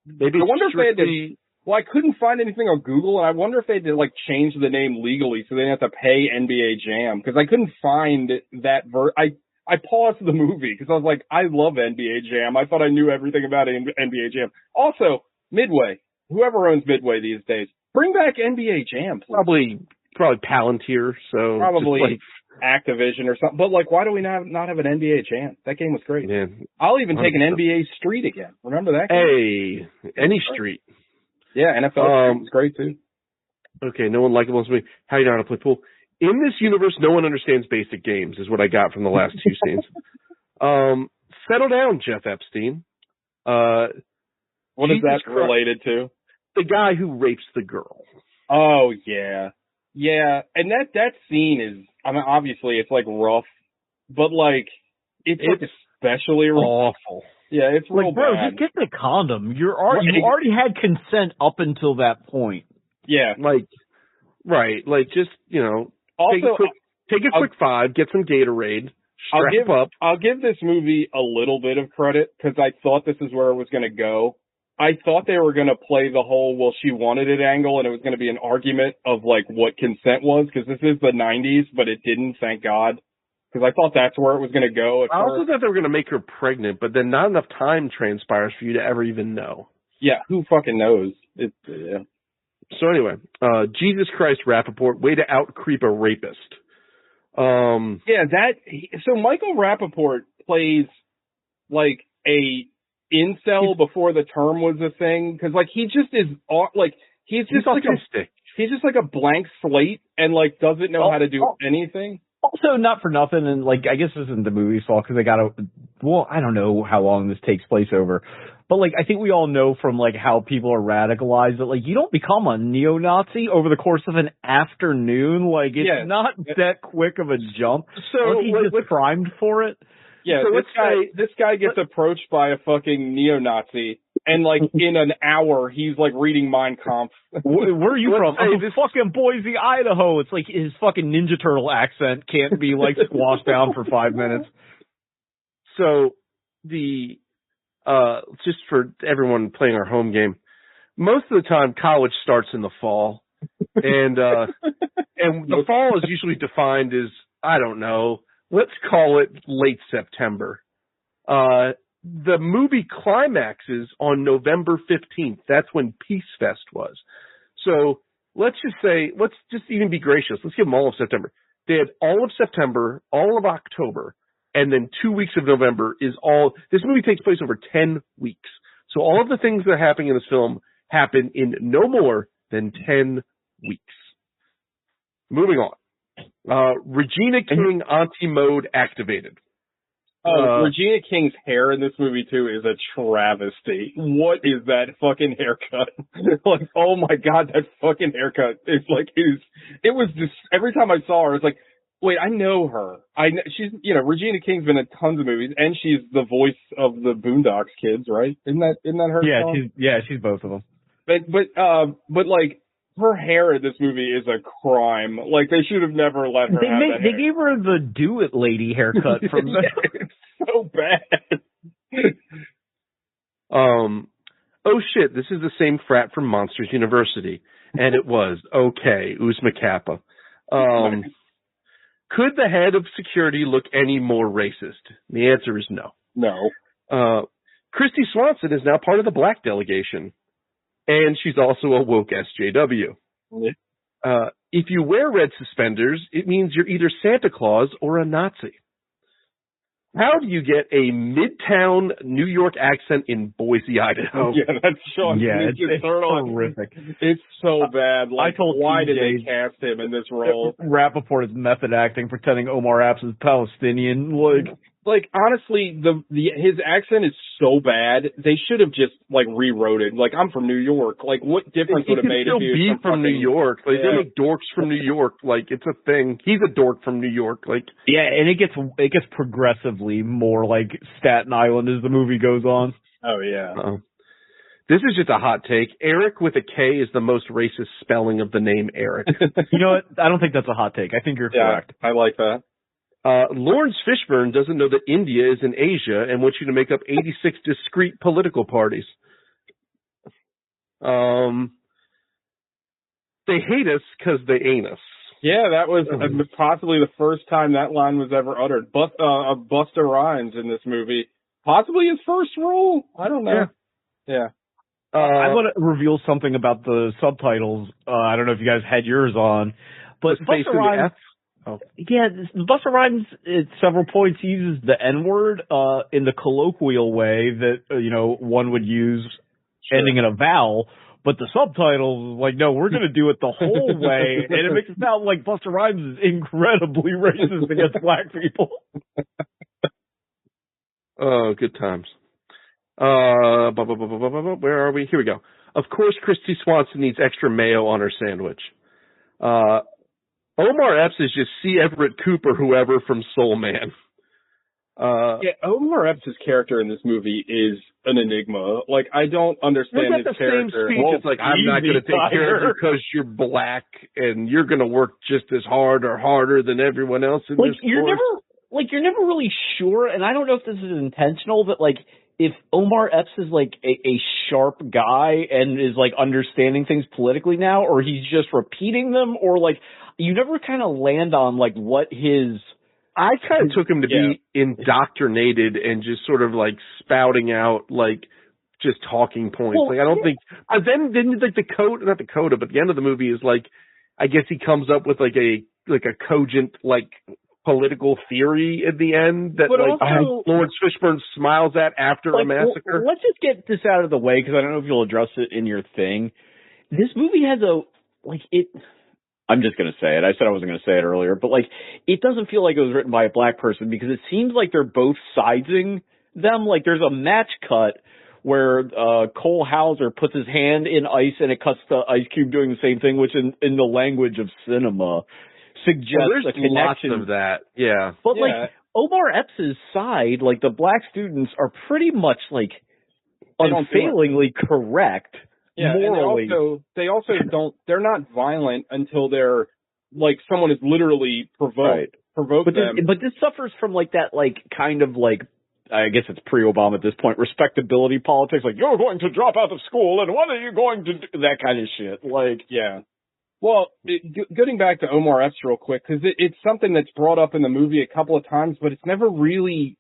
Maybe I wonder if they had to, I couldn't find anything on Google, and I wonder if they had to, like, change the name legally so they didn't have to pay NBA Jam, because I couldn't find that I paused the movie, because I was like, I love NBA Jam. I thought I knew everything about NBA Jam. Also, Midway. Whoever owns Midway these days, bring back NBA Jam, please. Probably Palantir, so probably just like Activision or something. But, like, why do we not have an NBA Jam? That game was great. Yeah, I'll even take an NBA Street again. Remember that game? Hey, any street. Yeah, NFL Street was great, too. Okay, no one likable to me. How do you know how to play pool? In this universe, no one understands basic games, is what I got from the last two scenes. Settle down, Jeff Epstein. What is that related to? The guy who rapes the girl. Oh, yeah. Yeah, and that scene is, I mean, obviously it's, like, rough, but, like, it's like, especially awful. Yeah, it's real like, bro, bad. just get the condom. You already had consent up until that point. Yeah. Like, right, like, just, you know, also, take a quick 5, get some Gatorade, strap up. I'll give this movie a little bit of credit, because I thought this is where it was going to go. I thought they were going to play the whole, well, she wanted it angle, and it was going to be an argument of, like, what consent was, because this is the 90s, but it didn't, thank God. Because I thought that's where it was going to go. I also thought they were going to make her pregnant, but then not enough time transpires for you to ever even know. Yeah, who fucking knows? Yeah. So anyway, Jesus Christ Rappaport, way to out-creep a rapist. So Michael Rappaport plays like a incel before the term was a thing, because like he just is like he's autistic. He's just like a blank slate and like doesn't know how to do anything. Also, not for nothing, and like I guess this isn't the movie's fault because they got I don't know how long this takes place over, but like I think we all know from like how people are radicalized that like you don't become a neo-Nazi over the course of an afternoon. Like it's not that quick of a jump. So he's just primed for it. Yeah, so this guy gets approached by a fucking neo-Nazi, and like in an hour he's like reading Mein Kampf. Where are you from? I'm from fucking Boise, Idaho. It's like his fucking Ninja Turtle accent can't be like squashed down for 5 minutes. So just for everyone playing our home game, most of the time college starts in the fall, and the fall is usually defined as, I don't know, let's call it late September. The movie climaxes on November 15th. That's when Peace Fest was. So let's just even be gracious. Let's give them all of September. They had all of September, all of October, and then 2 weeks of November is all. This movie takes place over 10 weeks. So all of the things that are happening in this film happen in no more than 10 weeks. Moving on. Regina King Auntie mode activated. Regina King's hair in this movie too is a travesty. What is that fucking haircut? Like, oh my god, that fucking haircut is like it was just every time I saw her, it's like, wait, I know her. She's Regina King's been in tons of movies, and she's the voice of the Boondocks kids, right? Isn't that her? Yeah, she's both of them. But like, her hair in this movie is a crime. Like, they should have never let her have that hair. They gave her the Do It Lady haircut from it's so bad. Oh shit, this is the same frat from Monsters University. And it was. Okay, Uzma Kappa. Could the head of security look any more racist? The answer is no. No. Christy Swanson is now part of the black delegation. And she's also a woke SJW. Yeah. If you wear red suspenders, it means you're either Santa Claus or a Nazi. How do you get a Midtown New York accent in Boise, Idaho? Yeah, that's Sean. Yeah, it's horrific. It's so bad. Like, why did they cast him in this role? Rappaport is method acting, pretending Omar Epps is Palestinian. Like honestly, his accent is so bad. They should have just like rewrote it. Like, I'm from New York. Like, what difference would it have made if he was from New York? Like, they make dorks from New York. Like, it's a thing. He's a dork from New York. Like, yeah, and it gets progressively more like Staten Island as the movie goes on. Oh yeah. This is just a hot take. Eric with a K is the most racist spelling of the name Eric. You know what? I don't think that's a hot take. I think you're correct. I like that. Lawrence Fishburne doesn't know that India is in Asia and wants you to make up 86 discrete political parties. They hate us because they ain't us. Yeah, that was possibly the first time that line was ever uttered. Busta Rhymes in this movie. Possibly his first role? I don't know. Yeah. I want to reveal something about the subtitles. I don't know if you guys had yours on, but Busta Rhymes... Yeah, Busta Rhymes at several points uses the N-word in the colloquial way that one would use, ending in a vowel. But the subtitles, like, no, we're going to do it the whole way, and it makes it sound like Busta Rhymes is incredibly racist against black people. Oh, good times. Where are we? Here we go. Of course, Christy Swanson needs extra mayo on her sandwich. Omar Epps is just C. Everett Cooper, whoever from Soul Man. Omar Epps' character in this movie is an enigma. Like, I don't understand his character. Same speech. It's like, I'm not going to take care of you because you're black, and you're going to work just as hard or harder than everyone else in this course. You're never really sure, and I don't know if this is intentional, but like, if Omar Epps is like a sharp guy and is like understanding things politically now, or he's just repeating them, or like, you never kind of land on like what his... I kind of took him to be indoctrinated and just sort of like spouting out like just talking points. Well, like I don't think. But then didn't like the code, not the coda, but the end of the movie is like, I guess he comes up with like a cogent like political theory at the end that but like also, Lawrence Fishburne smiles at after a massacre. Let's just get this out of the way because I don't know if you'll address it in your thing. This movie has I'm just going to say it. I said I wasn't going to say it earlier, but like, it doesn't feel like it was written by a black person because it seems like they're both siding them. Like there's a match cut where Cole Hauser puts his hand in ice and it cuts the ice cube doing the same thing, which in the language of cinema suggests a connection. Lots of that, yeah. But like Omar Epps' side, like the black students are pretty much like unfailingly correct. Yeah, morally. and they also they're not violent until they're like someone is literally provoked them. But this suffers from like that like kind of like, I guess it's pre-Obama at this point, respectability politics, like you're going to drop out of school and what are you going to do? That kind of shit. Like, yeah. Well, getting back to Omar Epps real quick, because it's something that's brought up in the movie a couple of times, but it's never really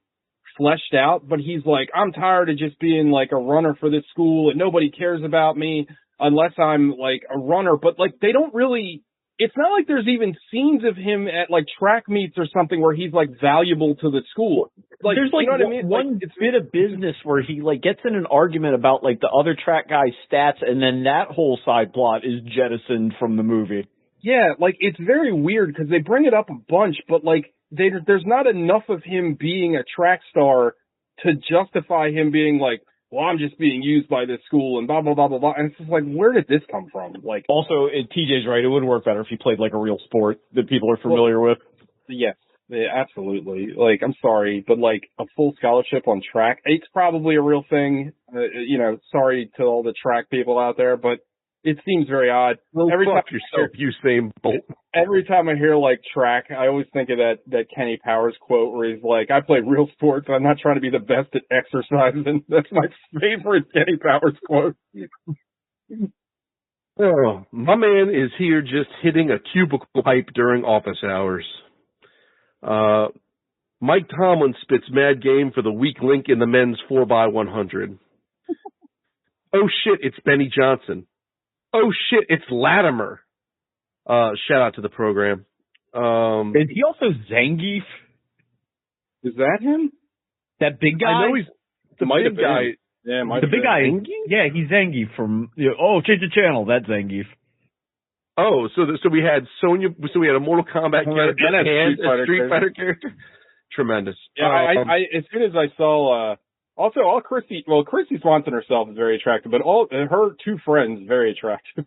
fleshed out. But he's like, I'm tired of just being like a runner for this school and nobody cares about me unless I'm like a runner. But like, they don't really, it's not like there's even scenes of him at like track meets or something where he's like valuable to the school. Like, there's like, you know what I mean? one like, bit of business where he like gets in an argument about like the other track guy's stats, and then that whole side plot is jettisoned from the movie. Yeah, like it's very weird because they bring it up a bunch, but like there's not enough of him being a track star to justify him being like, well, I'm just being used by this school and blah, blah, blah, blah, blah. And it's just like, where did this come from? Like, also, TJ's right. It would work better if he played like a real sport that people are familiar with. Yes, yeah, absolutely. Like, I'm sorry, but like a full scholarship on track, it's probably a real thing. Sorry to all the track people out there, but it seems very odd. Every time I hear like track, I always think of that Kenny Powers quote where he's like, I play real sports, I'm not trying to be the best at exercising. That's my favorite Kenny Powers quote. Oh, my man is here just hitting a cubicle pipe during office hours. Mike Tomlin spits mad game for the weak link in the men's 4x100. Oh shit, it's Benny Johnson. Oh shit, it's Latimer. Shout out to the program. Is he also Zangief? Is that him? That big guy? I know he's the big guy. Yeah, the big guy. Yeah, he's Zangief from. Change the channel. That's Zangief. Oh, so we had Sonya. So we had a Mortal Kombat character and a Street Fighter character. Tremendous. Yeah, I as soon as I saw. Also, all Christy Swanson herself is very attractive, but all her two friends very attractive.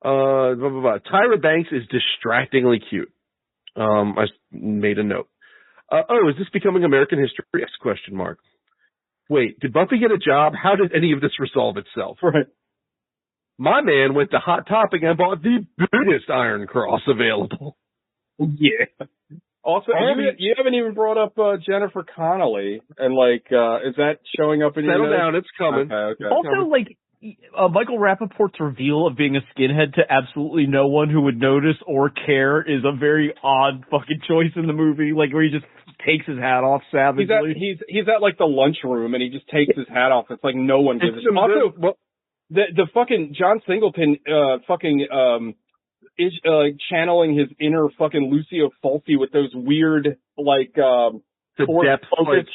Tyra Banks is distractingly cute. I made a note. Is this becoming American history? Question mark. Wait, did Buffy get a job? How did any of this resolve itself? Right. My man went to Hot Topic and bought the biggest Iron Cross available. Yeah. Also, you haven't even brought up Jennifer Connelly, and like, is that showing up in your Settle down, it's coming. Okay. Also, like, Michael Rappaport's reveal of being a skinhead to absolutely no one who would notice or care is a very odd fucking choice in the movie, like where he just takes his hat off savagely. He's at like the lunchroom and he just takes his hat off. It's like no one gives a shit. Also, the fucking John Singleton is channeling his inner fucking Lucio Fulci with those weird like depth focus,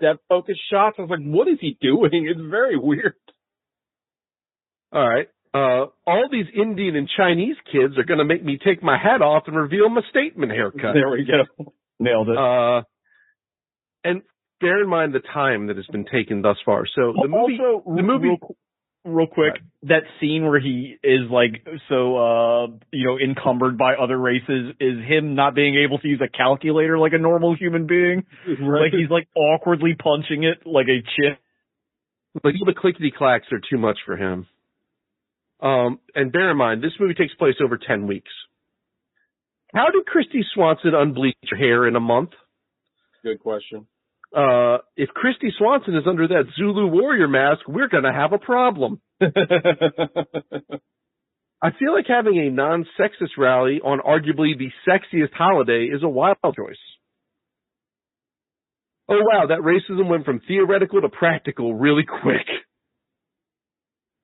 depth focus shots. I was like, what is he doing? It's very weird. All right. All these Indian and Chinese kids are going to make me take my hat off and reveal my statement haircut. There we go. Nailed it. And bear in mind the time that has been taken thus far. So the movie, real quick, that scene where he is like so encumbered by other races is him not being able to use a calculator like a normal human being. Right. Like he's like awkwardly punching it like a chip. Like the clickety clacks are too much for him. And bear in mind, this movie takes place over 10 weeks. How did Christy Swanson unbleach her hair in a month? Good question. If Christy Swanson is under that Zulu warrior mask, we're going to have a problem. I feel like having a non-sexist rally on arguably the sexiest holiday is a wild choice. Oh, wow, that racism went from theoretical to practical really quick.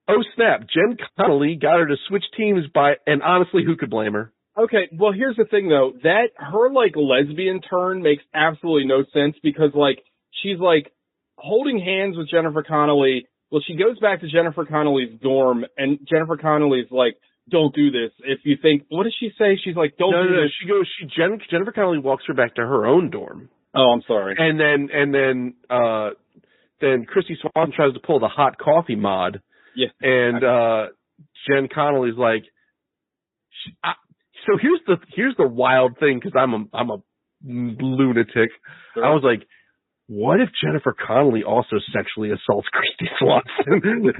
Oh, snap, Jen Connolly got her to switch teams and honestly, who could blame her? Okay, well, here's the thing, though. That, her, like, lesbian turn makes absolutely no sense because, like, she's, like, holding hands with Jennifer Connelly. Well, she goes back to Jennifer Connelly's dorm, and Jennifer Connelly's like, don't do this. If you think, what does she say? She's like, don't do this. She goes, Jennifer Connelly walks her back to her own dorm. Oh, I'm sorry. And then Christy Swanson tries to pull the hot coffee mod. Yeah. And, Jen Connolly's like, so here's the wild thing, cause I'm a lunatic. Sure. I was like, what if Jennifer Connelly also sexually assaults Christy Swanson?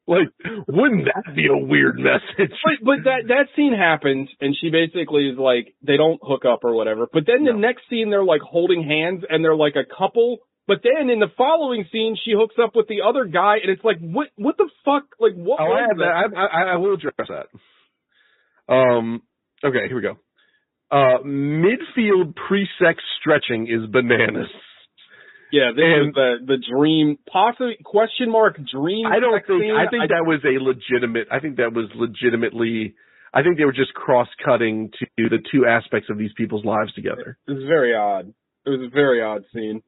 Like, wouldn't that be a weird message? But that scene happens, and she basically is like, they don't hook up or whatever. But then the next scene, they're like holding hands, and they're like a couple. But then in the following scene, she hooks up with the other guy, and it's like, what the fuck? Like, what? Oh, I will address that. Okay, here we go. Midfield pre-sex stretching is bananas. Yeah, this is the dream, possibly question mark dream. I think that was legitimately. I think they were just cross-cutting to the two aspects of these people's lives together. It was very odd. It was a very odd scene.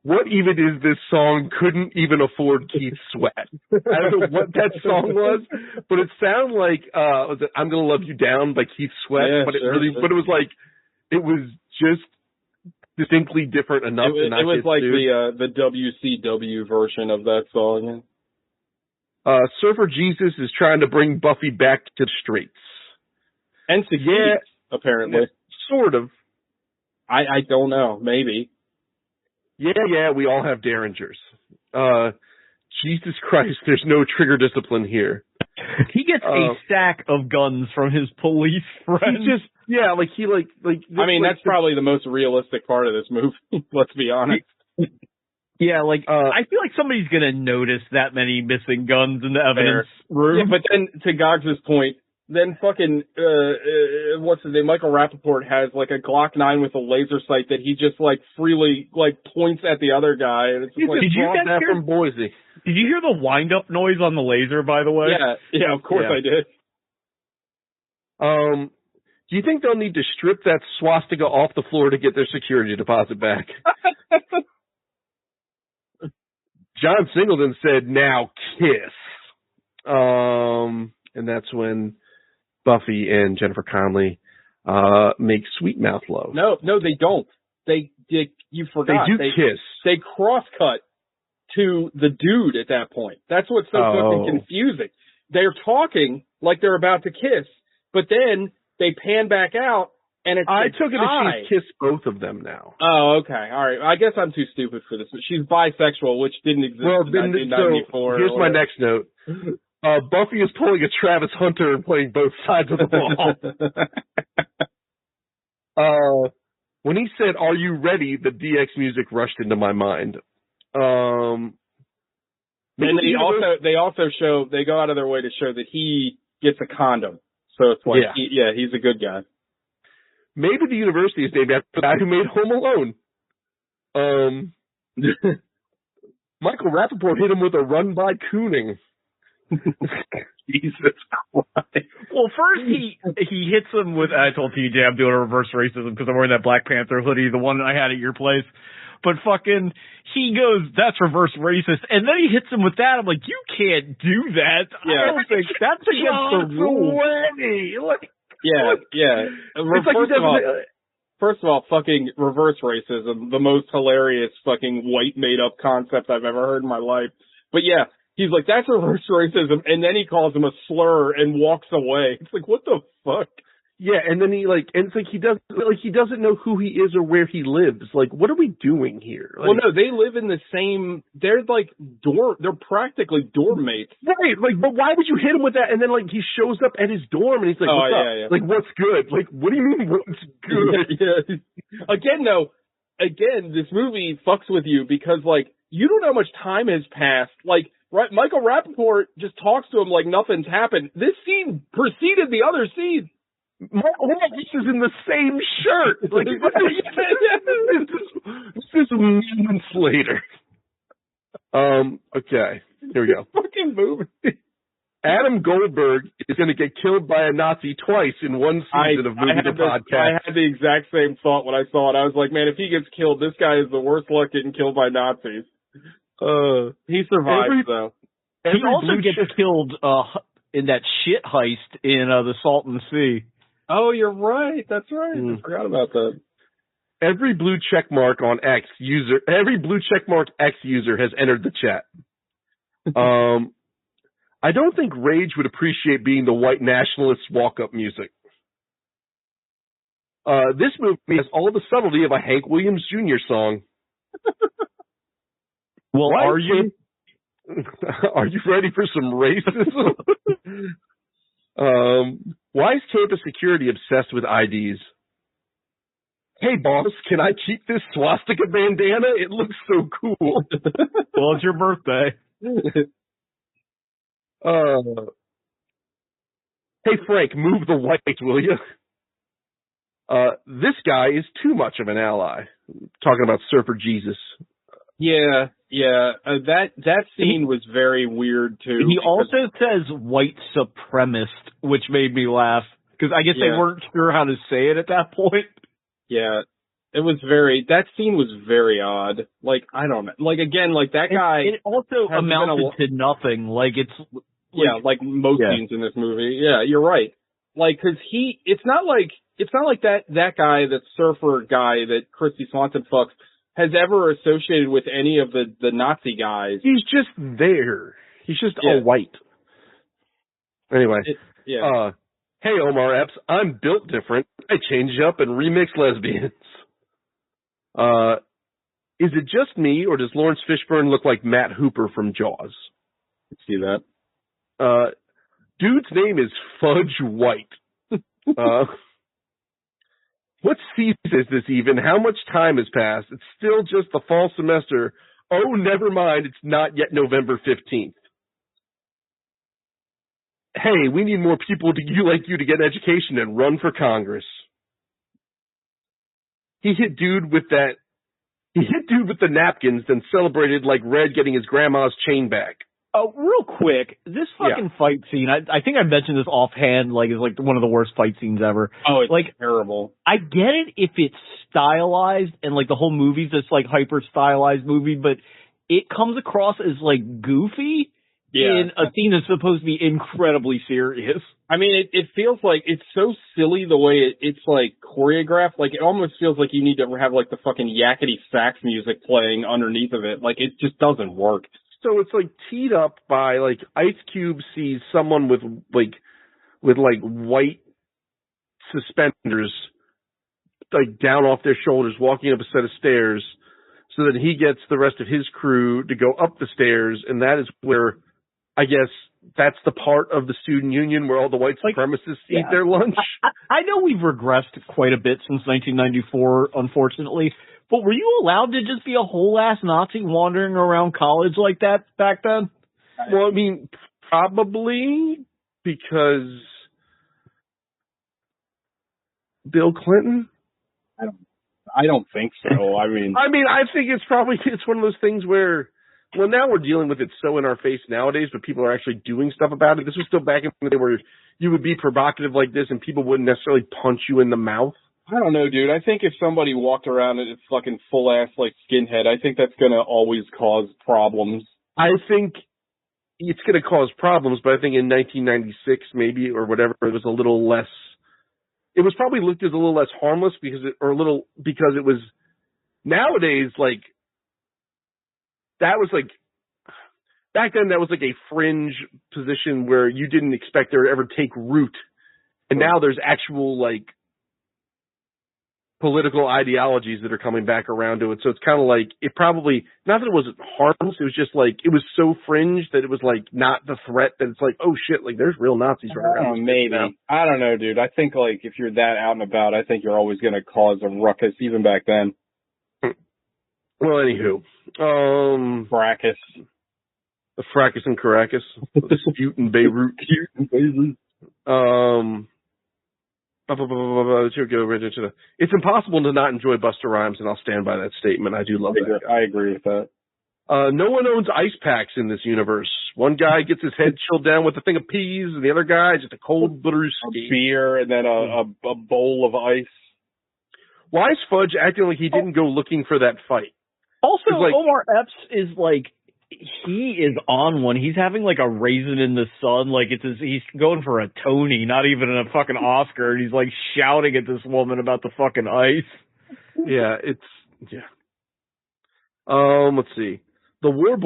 What even is this song? Couldn't even afford Keith Sweat. I don't know what that song was, but it sounded like was it "I'm Gonna Love You Down" by Keith Sweat. Yeah, but sure. But it was like it was just distinctly different enough. It was like the WCW version of that song. Surfer Jesus is trying to bring Buffy back to the streets. And succeeds, apparently. Yeah, sort of. I don't know. Maybe. Yeah, we all have derringers. Jesus Christ, there's no trigger discipline here. He gets a stack of guns from his police friends. That's probably the most realistic part of this movie. Let's be honest. Yeah, I feel like somebody's gonna notice that many missing guns in the evidence room. Yeah, but then to Gogs's point, then fucking what's his name? Michael Rappaport has like a Glock 9 with a laser sight that he just like freely like points at the other guy, and it's just like, did you get that from Boise? Did you hear the wind up noise on the laser? By the way, yeah, of course I did. Do you think they'll need to strip that swastika off the floor to get their security deposit back? John Singleton said, "Now kiss," and that's when Buffy and Jennifer Connelly make sweet mouth love. No, they don't. You forgot. They do kiss. They cross-cut to the dude at that point. That's what's so fucking confusing. They're talking like they're about to kiss, but then they pan back out, and it's I took it as she's kissed both of them now. Oh, okay. All right. I guess I'm too stupid for this. But she's bisexual, which didn't exist in 1994. So here's my next note. Buffy is pulling a Travis Hunter and playing both sides of the ball. When he said, "Are you ready?" the DX music rushed into my mind. And they also show, they go out of their way to show that he gets a condom. So it's like, he's a good guy. Maybe the university is named after the guy who made Home Alone. Michael Rappaport hit him with a run by cooning. Jesus Christ. Well, first he hits him with, I told TJ I'm doing a reverse racism because I'm wearing that Black Panther hoodie, the one I had at your place. But fucking, he goes, "That's reverse racist." And then he hits him with that. I'm like, you can't do that. Yeah. I don't think that's against the rules. First of all, fucking reverse racism, the most hilarious fucking white made up concept I've ever heard in my life. But yeah, he's like, "That's reverse racism," and then he calls him a slur and walks away. It's like, what the fuck? Yeah, and then and it's like he doesn't know who he is or where he lives. Like, what are we doing here? Like, well, no, they live in the same. They're like they're practically dorm mates. Right? Like, but why would you hit him with that? And then he shows up at his dorm and he's like, "What's up?" Yeah. Like, "What's good?" Like, what do you mean what's good? Yeah. Again, this movie fucks with you because you don't know how much time has passed. Right? Michael Rappaport just talks to him like nothing's happened. This scene preceded the other scene. This is in the same shirt. Like, this is moments later. Okay, here we go. Fucking movie. Adam Goldberg is going to get killed by a Nazi twice in one season of Movie to Podcast. I had the exact same thought when I saw it. I was like, man, if he gets killed, this guy is the worst luck getting killed by Nazis. He survives, though. He also gets killed in that shit heist in the Salton Sea. Oh, you're right. That's right. I forgot about that. Every blue check mark X user has entered the chat. I don't think Rage would appreciate being the white nationalists' walk-up music. This movie has all the subtlety of a Hank Williams Jr. song. Well, are you? Are you ready for some racism? Why is campus security obsessed with IDs? Hey, boss, can I keep this swastika bandana? It looks so cool. Well, it's your birthday. Hey, Frank, move the white, will you? This guy is too much of an ally. Talking about Surfer Jesus. Yeah. That scene was very weird, too. He also says white supremacist, which made me laugh. Because I guess they weren't sure how to say it at that point. Yeah. That scene was very odd. Like, I don't know. Like, again, like, that guy... It also amounted to nothing. Like, it's... like most scenes in this movie. Yeah, you're right. Like, cause it's not like that guy, that surfer guy that Christy Swanson fucks, has ever associated with any of the Nazi guys. He's just there. He's just all white. Anyway. Hey, Omar Epps, I'm built different. I change up and remix lesbians. Is it just me, or does Lawrence Fishburne look like Matt Hooper from Jaws? See that? Dude's name is Fudge White. What season is this even? How much time has passed? It's still just the fall semester. Oh, never mind. It's not yet November 15th. Hey, we need more people like you to get an education and run for Congress. He hit dude with the napkins, then celebrated like Red getting his grandma's chain back. Oh, real quick, this fucking fight scene, I think I mentioned this offhand, like, is like one of the worst fight scenes ever. Oh, it's like terrible. I get it if it's stylized and like the whole movie's this like hyper stylized movie, but it comes across as like goofy in a scene that's supposed to be incredibly serious. I mean, it feels like it's so silly the way it's like choreographed. Like, it almost feels like you need to have like the fucking yakety sax music playing underneath of it. Like, it just doesn't work. So it's like teed up by like Ice Cube sees someone with white suspenders like down off their shoulders walking up a set of stairs, so that he gets the rest of his crew to go up the stairs, and that is where I guess that's the part of the student union where all the white supremacists eat their lunch. I know we've regressed quite a bit since 1994, unfortunately. But were you allowed to just be a whole-ass Nazi wandering around college like that back then? Well, I mean, probably because Bill Clinton? I don't think so. I mean, I think it's one of those things where, well, now we're dealing with it so in our face nowadays, but people are actually doing stuff about it. This was still back in the day where you would be provocative like this and people wouldn't necessarily punch you in the mouth. I don't know, dude. I think if somebody walked around in a fucking full-ass, like, skinhead, I think that's going to always cause problems. I think it's going to cause problems, but I think in 1996, maybe, or whatever, it was a little less... It was probably looked as a little less harmless because it was... Nowadays, like... That was, like... Back then, that was, like, a fringe position where you didn't expect there to ever take root. And now there's actual, like... political ideologies that are coming back around to it. So it's kind of like, it probably, not that it wasn't harmless, it was just like, it was so fringe that it was like not the threat that it's like, oh shit, like there's real Nazis right around. Maybe. I don't know, dude. I think like if you're that out and about, I think you're always going to cause a ruckus even back then. Well, anywho. Fracas. The fracas in Caracas. The dispute in Beirut. Blah, blah, blah, blah, blah, blah. It's impossible to not enjoy Busta Rhymes, and I'll stand by that statement. I do love that. I agree with that. No one owns ice packs in this universe. One guy gets his head chilled down with a thing of peas, and the other guy just a cold brewski. Beer, and then a bowl of ice. Why is Fudge acting like he didn't go looking for that fight? Also, Omar Epps is like, he is on one. He's having like a raisin in the sun. Like he's going for a Tony, not even a fucking Oscar. And he's like shouting at this woman about the fucking ice. Yeah, let's see. The War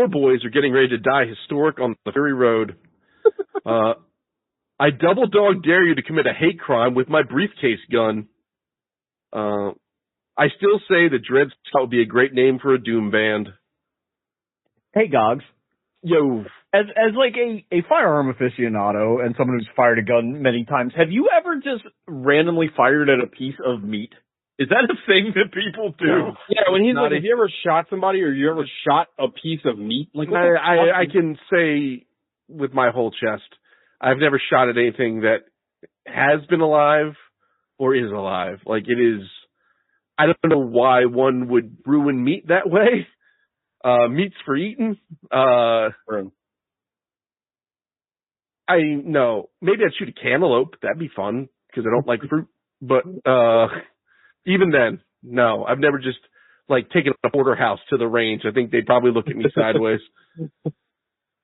Boys are getting ready to die historic on the Fury Road. I double dog dare you to commit a hate crime with my briefcase gun. I still say that Dred Scott would be a great name for a doom band. Hey, Gogs. Yo. As like a firearm aficionado and someone who's fired a gun many times, have you ever just randomly fired at a piece of meat? Is that a thing that people do? Yeah, when he's like, have you ever shot somebody or you ever shot a piece of meat? Like, I can say with my whole chest, I've never shot at anything that has been alive or is alive. Like, it is, I don't know why one would ruin meat that way. Meat's for eating. Maybe I'd shoot a cantaloupe. That'd be fun because I don't like fruit. But, even then, no, I've never just like taken a porterhouse to the range. I think they'd probably look at me sideways.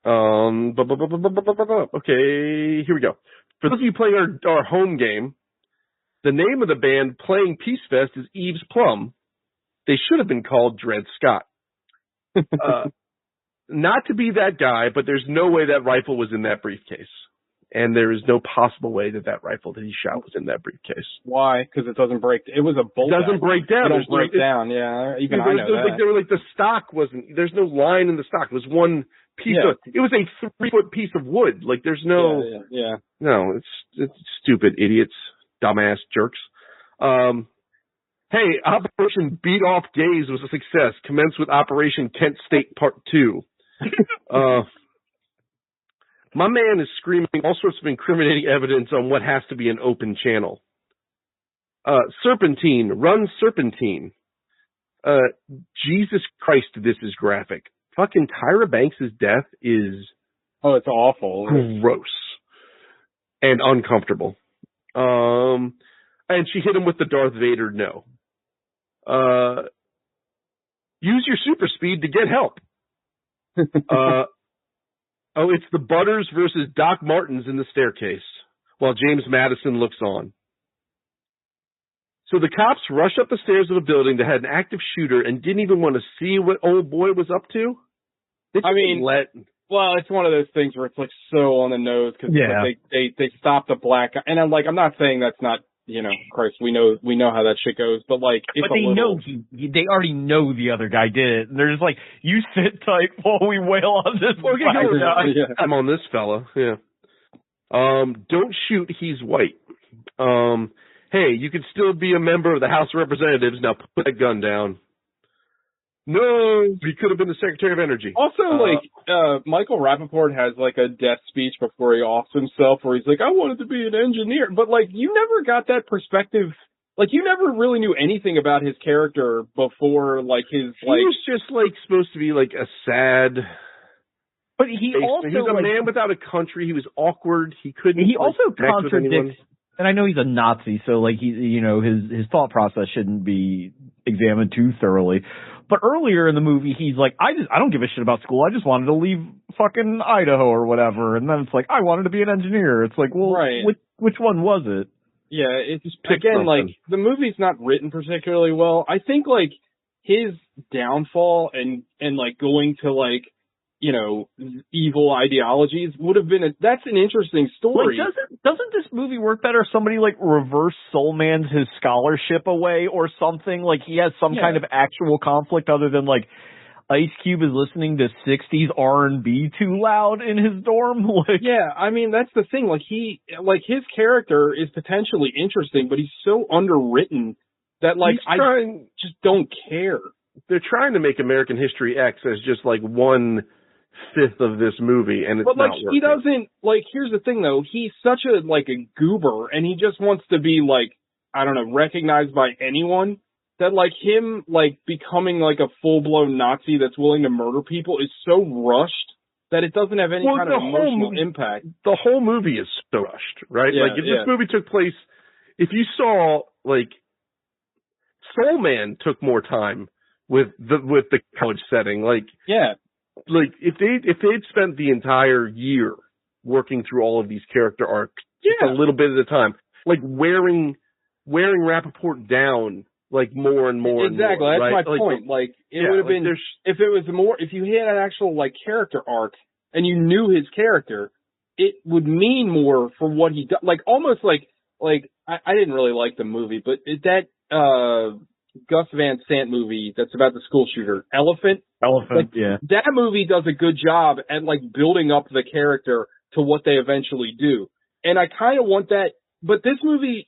Okay, here we go. For those of you playing our home game, the name of the band playing Peace Fest is Eve's Plum. They should have been called Dred Scott. Not to be that guy, but there's no way that rifle was in that briefcase. And there is no possible way that rifle that he shot was in that briefcase. Why? Because it doesn't break. It was a bolt. It doesn't break down. It doesn't break down. Yeah, even I know that. There were like the stock wasn't. There's no line in the stock. It was one piece of. It was a 3-foot piece of wood. Like there's no. Yeah. No, it's stupid idiots, dumbass jerks. Hey, Operation Beat Off Gays was a success. Commenced with Operation Kent State Part 2. My man is screaming all sorts of incriminating evidence on what has to be an open channel. Serpentine, run Serpentine. Jesus Christ, this is graphic. Fucking Tyra Banks' death is... Oh, it's awful. Gross. And uncomfortable. And she hit him with the Darth Vader no. Use your super speed to get help. It's the Butters versus Doc Martens in the staircase, while James Madison looks on. So the cops rush up the stairs of a building that had an active shooter and didn't even want to see what old boy was up to? Well, it's one of those things where it's like so on the nose because they stopped a black guy. And I'm not saying that's not, Christ, we know how that shit goes, but like, it's but they know they already know the other guy did it. And they're just like, you sit tight while we wail on this guy. I'm on this fella. Yeah. Don't shoot. He's white. Hey, you can still be a member of the House of Representatives. Now put that gun down. No, he could have been the Secretary of Energy. Also, Michael Rappaport has like a death speech before he offs himself where he's like, I wanted to be an engineer. But like, you never got that perspective. Like, you never really knew anything about his character before, like, his, like... He was just, like, supposed to be, like, a sad... But he also... He was a man without a country. He was awkward. He couldn't... He also contradicts... And I know he's a Nazi, so, like, his thought process shouldn't be examined too thoroughly. But earlier in the movie, he's like, I don't give a shit about school. I just wanted to leave fucking Idaho or whatever. And then it's like, I wanted to be an engineer. It's like, well, which one was it? Yeah, it's again, like, the movie's not written particularly well. I think, like, his downfall and like, going to, like, evil ideologies would have been that's an interesting story. Like, doesn't this movie work better if somebody, like, reverse soul mans his scholarship away or something? Like, he has some kind of actual conflict other than, like, Ice Cube is listening to 60s R&B too loud in his dorm. Like, yeah, I mean, that's the thing. Like, his character is potentially interesting, but he's so underwritten that, like, just don't care. They're trying to make American History X as just, like, one fifth of this movie, and it's not working. He doesn't, like, here's the thing, though. He's such a goober, and he just wants to be, like, I don't know, recognized by anyone, that, like, him, like, becoming, like, a full-blown Nazi that's willing to murder people is so rushed that it doesn't have any kind of emotional impact. The whole movie is so rushed, right? Yeah, like, if this movie took place, if you saw, like, Soul Man took more time with the college setting, like, like, if they'd spent the entire year working through all of these character arcs, just a little bit at a time, like, wearing Rappaport down, like, more and more exactly, and more. that's my point. Like, it would have been, if it was if you had an actual, like, character arc, and you knew his character, it would mean more for what he does. Like, almost like, I didn't really like the movie, but that, Gus Van Sant movie that's about the school shooter, Elephant, like, that movie does a good job at, like, building up the character to what they eventually do. And I kind of want that, but this movie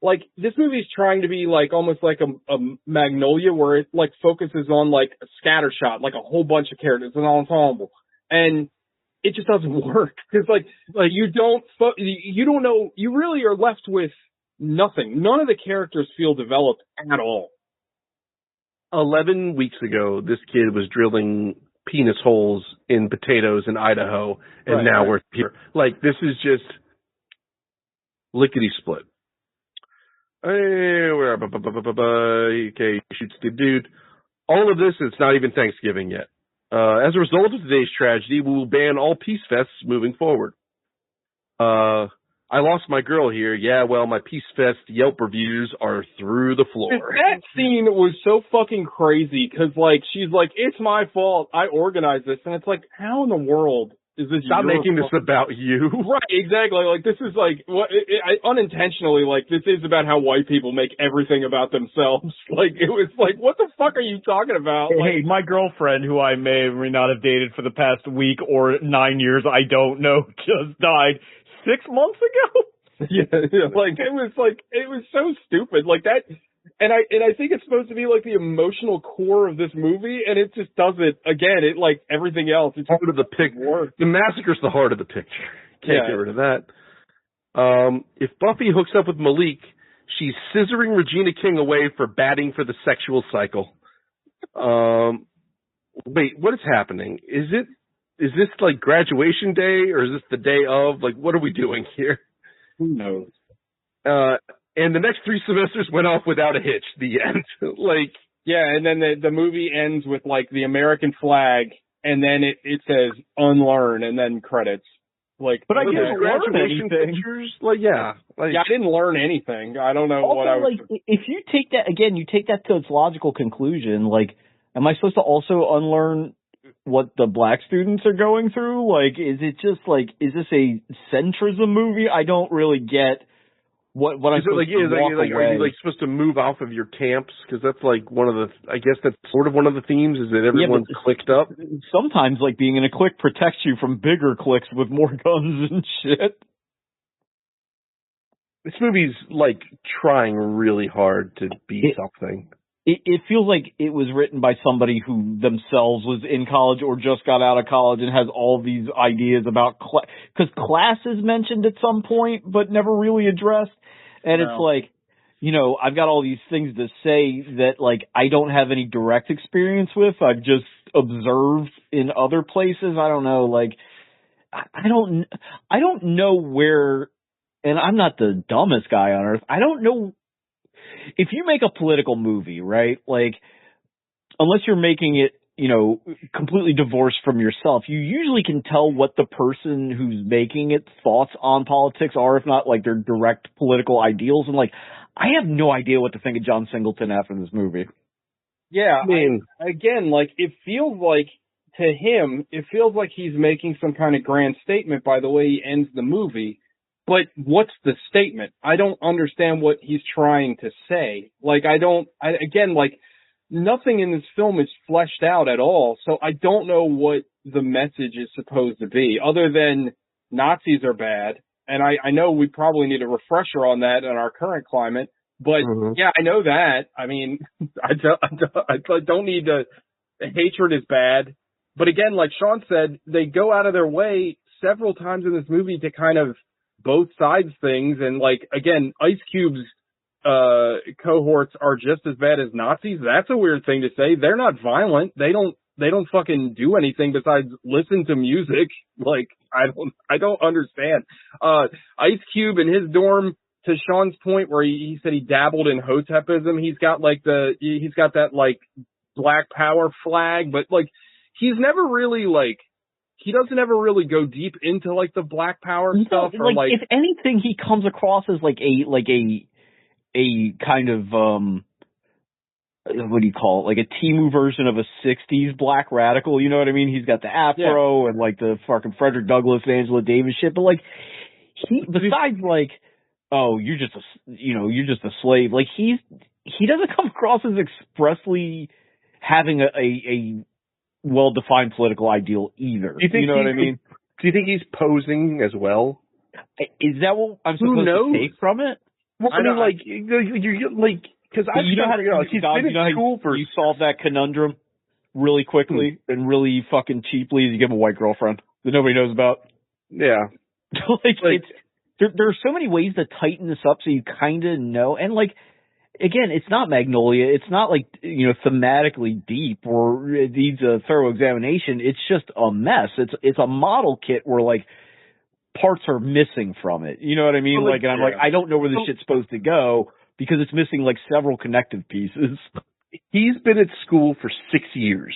is trying to be, like, almost like a Magnolia, where it, like, focuses on, like, a scattershot, like a whole bunch of characters, an ensemble. And it just doesn't work. Cause like you don't know, you really are left with nothing. None of the characters feel developed at all. 11 weeks ago, this kid was drilling penis holes in potatoes in Idaho, and now we're here. Like, this is just lickety-split. Hey, okay, shoots the dude. All of this, it's not even Thanksgiving yet. As a result of today's tragedy, we will ban all Peace Fests moving forward. I lost my girl here. Yeah, well, my Peace Fest Yelp reviews are through the floor. That scene was so fucking crazy, because, like, she's like, it's my fault, I organized this, and it's like, how in the world is this? Stop making this about you. Right, exactly. Like, this is like, unintentionally, like, this is about how white people make everything about themselves. Like, it was like, what the fuck are you talking about? Hey, my girlfriend, who I may or may not have dated for the past week or 9 years, I don't know, just died 6 months ago. Like, it was so stupid. Like that, and I think it's supposed to be like the emotional core of this movie, and it just doesn't. Again, it, like everything else, it's part of the picture. The massacre's the heart of the picture. Can't get rid of that. If Buffy hooks up with Malik, she's scissoring Regina King away for batting for the sexual cycle. Wait, what is happening? Is this like graduation day, or is this the day of? Like, what are we doing here? Who knows? And the next 3 semesters went off without a hitch. The end. Like, yeah, and then the movie ends with, like, the American flag, and then it says unlearn, and then credits. Like, but I didn't learn anything. Pictures? Like, yeah, I didn't learn anything. I don't know also, what I was. Like, if you take that again, you take that to its logical conclusion. Like, am I supposed to also unlearn what the black students are going through? Like, is it just like, is this a centrism movie? I don't really get what I'm supposed to walk away. Are you like supposed to move off of your camps? Because that's like one of the, I guess that's sort of one of the themes, is that everyone's clicked up. Sometimes, like, being in a clique protects you from bigger cliques with more guns and shit. This movie's like trying really hard to be something. It feels like it was written by somebody who themselves was in college or just got out of college and has all these ideas about because class is mentioned at some point but never really addressed. And It's like, you know, I've got all these things to say that, like, I don't have any direct experience with. I've just observed in other places. I don't know, like, I don't know where, and I'm not the dumbest guy on earth. I don't know. If you make a political movie, right, like, unless you're making it, you know, completely divorced from yourself, you usually can tell what the person who's making it thoughts on politics are, if not, like, their direct political ideals. And, like, I have no idea what to think of John Singleton after this movie. Yeah, I mean, again, like, it feels like, to him, it feels like he's making some kind of grand statement by the way he ends the movie. But what's the statement? I don't understand what he's trying to say. Like, again, like, nothing in this film is fleshed out at all. So I don't know what the message is supposed to be, other than Nazis are bad. And I know we probably need a refresher on that in our current climate. But yeah, I know that. I mean, I don't need to, hatred is bad. But again, like Sean said, they go out of their way several times in this movie to kind of both sides things. And like, again, Ice Cube's cohorts are just as bad as Nazis. That's a weird thing to say. They're not violent. They don't fucking do anything besides listen to music. Like, I don't understand. Ice Cube in his dorm, to Sean's point where he said he dabbled in Hotepism, he's got that like Black Power flag, but like, he's never really like, he doesn't ever really go deep into like the Black Power stuff. Or like, if anything, he comes across as like a kind of, what do you call it? Like a Timu version of a 60s black radical, you know what I mean? He's got the afro and like the fucking Frederick Douglass, Angela Davis shit, but like, besides like, oh, you're just a slave. Like he doesn't come across as expressly having a well-defined political ideal either. You know what I mean? Do you think he's posing as well? Is that what I'm supposed to take from it? Well, I mean, like, you're like, because you know how to, he's been in school for. You solve that conundrum really quickly and really fucking cheaply as you give him a white girlfriend that nobody knows about. Yeah. It's there are so many ways to tighten this up so you kind of know. And like, again, it's not Magnolia. It's not like, thematically deep or it needs a thorough examination. It's just a mess. It's a model kit where like parts are missing from it. You know what I mean? Like, and I'm like, I don't know where this shit's supposed to go because it's missing like several connective pieces. He's been at school for 6 years,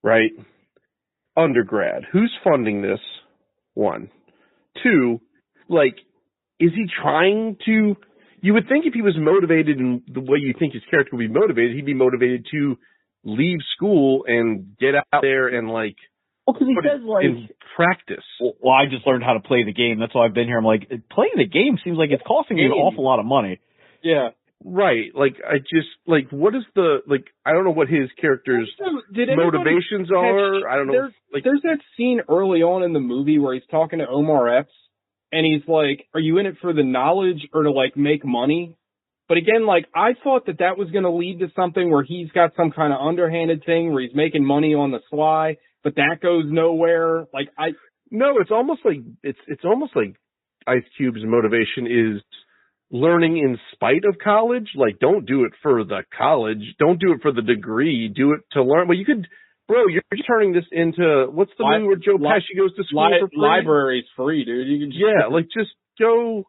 right? Undergrad. Who's funding this? 1. 2, like, is he trying to... You would think if he was motivated in the way you think his character would be motivated, he'd be motivated to leave school and get out there and, like, because he says, like, in practice. Well, I just learned how to play the game. That's why I've been here. I'm like, playing the game seems like it's costing you an awful lot of money. Yeah. Right. Like, I just, like, what is the, like, I don't know what his character's motivations are. I don't know. There's that scene early on in the movie where he's talking to Omar Epps, and he's like, are you in it for the knowledge or to, like, make money? But again, like, I thought that was going to lead to something where he's got some kind of underhanded thing where he's making money on the sly, but that goes nowhere. Like, No, it's almost like, it's almost like Ice Cube's motivation is learning in spite of college. Like, don't do it for the college. Don't do it for the degree. Do it to learn. Well, you could, bro, you're turning this into, what's the movie where Joe Pesci goes to school for free? Library's free, dude. You can just like, just go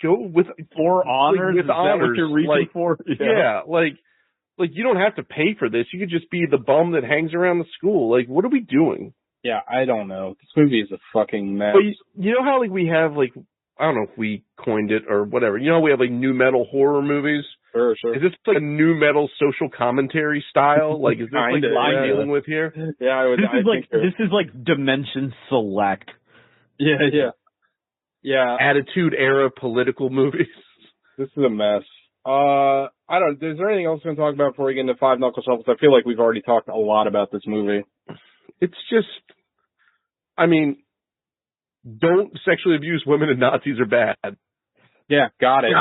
with for honors. With honors. What you're reaching for? Yeah, like you don't have to pay for this. You could just be the bum that hangs around the school. Like, what are we doing? Yeah, I don't know. This movie is a fucking mess. But you know how, like, we have, like, I don't know if we coined it or whatever. You know, we have like new metal horror movies. Sure. Is this like a new metal social commentary style? Like, is this like what I'm dealing with here? Yeah, this is like Dimension Select. Yeah. Attitude era political movies. This is a mess. I don't. Is there anything else we're going to talk about before we get into Five Knuckle Shuffles? I feel like we've already talked a lot about this movie. It's just, I mean, don't sexually abuse women and Nazis are bad. Yeah, got it.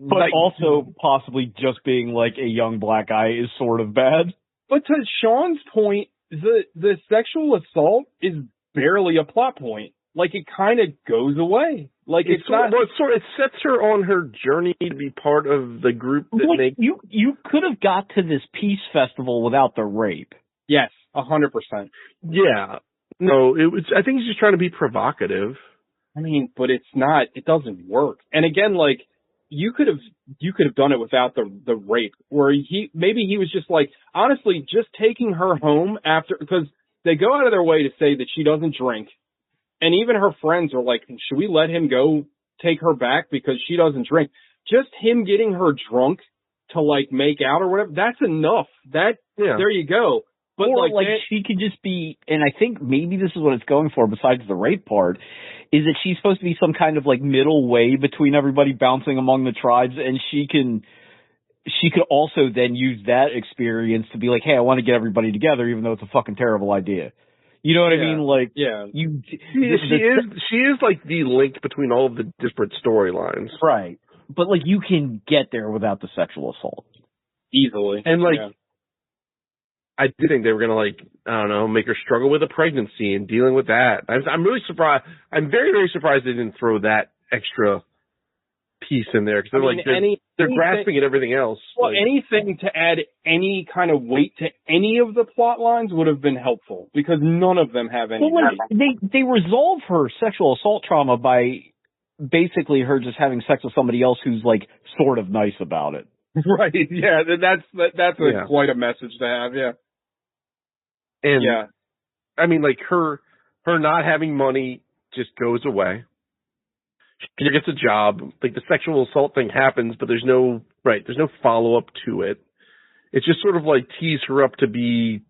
But like, also possibly just being like a young black guy is sort of bad. But to Sean's point, the sexual assault is barely a plot point. Like, it kind of goes away. Like, it's not. Well, it sets her on her journey to be part of the group that makes. You could have got to this peace festival without the rape. Yes, 100%. Yeah. No, I think he's just trying to be provocative. I mean, but it's not. It doesn't work. And again, like, you could have done it without the rape, where he was just like, honestly, just taking her home after, because they go out of their way to say that she doesn't drink. And even her friends are like, should we let him go take her back because she doesn't drink? Just him getting her drunk to, like, make out or whatever, that's enough. There you go. But or like she could just be, and I think maybe this is what it's going for besides the rape part, is that she's supposed to be some kind of like middle way between everybody bouncing among the tribes, and she could also then use that experience to be like, hey, I want to get everybody together even though it's a fucking terrible idea. You know what I mean? Like, yeah, she is like the link between all of the disparate storylines, right? But like, you can get there without the sexual assault easily, and like, I did think they were gonna make her struggle with a pregnancy and dealing with that. I'm really surprised. I'm very, very surprised they didn't throw that extra piece in there because they're grasping at everything else. Well, anything to add any kind of weight to any of the plot lines would have been helpful because none of them have any weight. They resolve her sexual assault trauma by basically her just having sex with somebody else who's like sort of nice about it. Right. Yeah. That's quite a message to have. Yeah. And yeah, I mean, like her not having money just goes away. She gets a job. Like the sexual assault thing happens, but there's no follow up to it. It's just sort of like tease her up to be,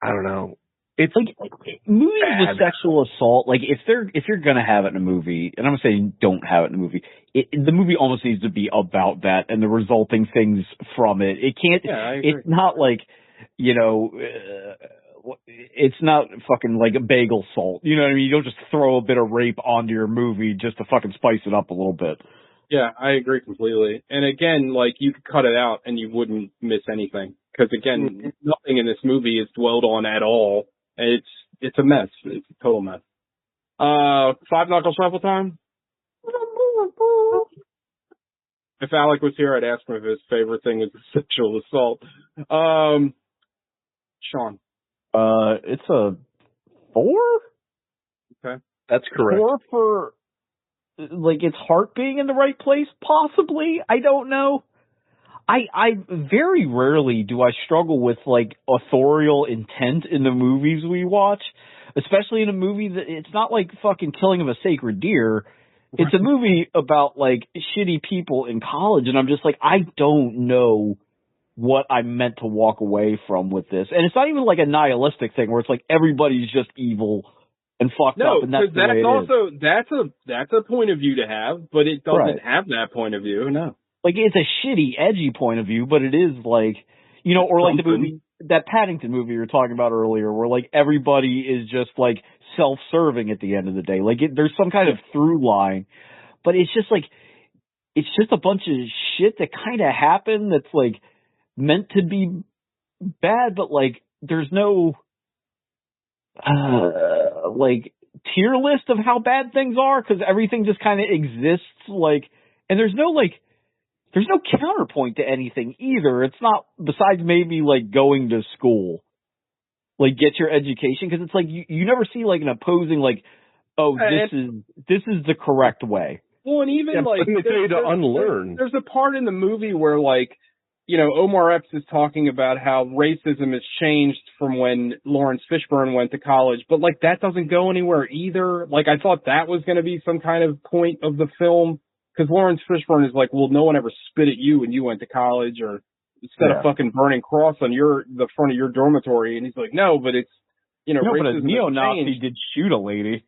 I don't know. It's like movies with sexual assault. Like if you're gonna have it in a movie, and I'm gonna say don't have it in a movie, the movie almost needs to be about that and the resulting things from it. It can't. Yeah, it's not like, it's not fucking like a bagel salt. You know what I mean? You don't just throw a bit of rape onto your movie just to fucking spice it up a little bit. Yeah, I agree completely. And again, like you could cut it out and you wouldn't miss anything because again, nothing in this movie is dwelled on at all. It's a mess. It's a total mess. 5 knuckle shuffle time. If Alec was here, I'd ask him if his favorite thing was sexual assault. Sean. It's a 4? Okay. That's correct. 4 for, like, its heart being in the right place? Possibly. I don't know. I very rarely do I struggle with, like, authorial intent in the movies we watch. Especially in a movie that, it's not like fucking Killing of a Sacred Deer. It's a movie about, like, shitty people in college, and I'm just like, I don't know what I'm meant to walk away from with this. And it's not even like a nihilistic thing where it's like everybody's just evil and fucked up, and that's the way it is. That's a point of view to have, but it doesn't have that point of view, no. Like, it's a shitty, edgy point of view, but it is like, or like the movie, that Paddington movie you were talking about earlier, where like everybody is just like self-serving at the end of the day. Like there's some kind of through line, but it's just like, it's just a bunch of shit that kind of happened that's like meant to be bad, but like there's no like tier list of how bad things are because everything just kind of exists. Like, and there's no counterpoint to anything either. It's not, besides maybe like going to school, like get your education, because it's like you never see like an opposing like, oh, this is the correct way. Well, and even like they tell you to unlearn. There's a part in the movie where like, Omar Epps is talking about how racism has changed from when Lawrence Fishburne went to college, but like that doesn't go anywhere either. Like I thought that was going to be some kind of point of the film. Because Lawrence Fishburne is like, well, no one ever spit at you when you went to college, or instead of fucking burning cross on the front of your dormitory. And he's like, no, but it's, but a neo-Nazi did shoot a lady.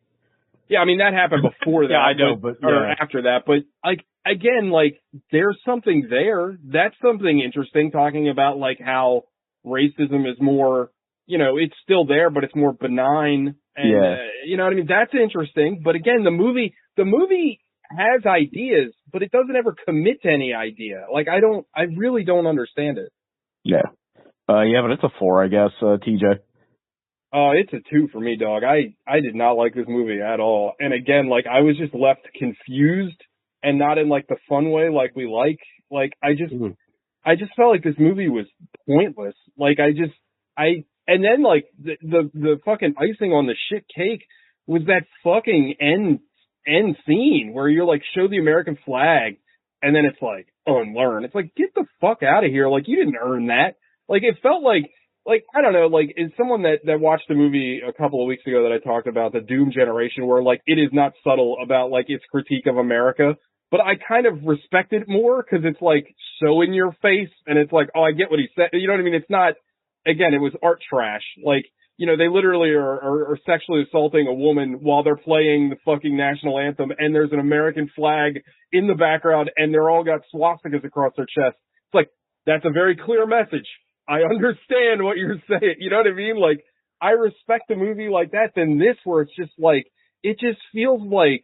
Yeah, I mean, that happened before that. Yeah, I know, or after that. But like, again, like, there's something there. That's something interesting, talking about like how racism is more, it's still there, but it's more benign. And, you know what I mean? That's interesting. But again, the movie has ideas, but it doesn't ever commit to any idea. Like, I really don't understand it. Yeah. But it's a 4, I guess, TJ. Oh, it's a 2 for me, dog. I did not like this movie at all. And again, like, I was just left confused and not in like the fun way like we like. Like, I just felt like this movie was pointless. Like, and then like the fucking icing on the shit cake was that fucking end scene where you're like, show the American flag, and then it's like, unlearn. It's like, get the fuck out of here. Like, you didn't earn that. Like, it felt like, I don't know, like, is someone that watched the movie a couple of weeks ago that I talked about, The Doom Generation, where like, it is not subtle about like its critique of America, but I kind of respect it more because it's like so in your face, and it's like, oh, I get what he said. You know what I mean? It's not, again, it was art trash. Like, they literally are sexually assaulting a woman while they're playing the fucking national anthem, and there's an American flag in the background, and they're all got swastikas across their chest. It's like, that's a very clear message. I understand what you're saying. You know what I mean? Like, I respect a movie like that than this, where it's just like, it just feels like,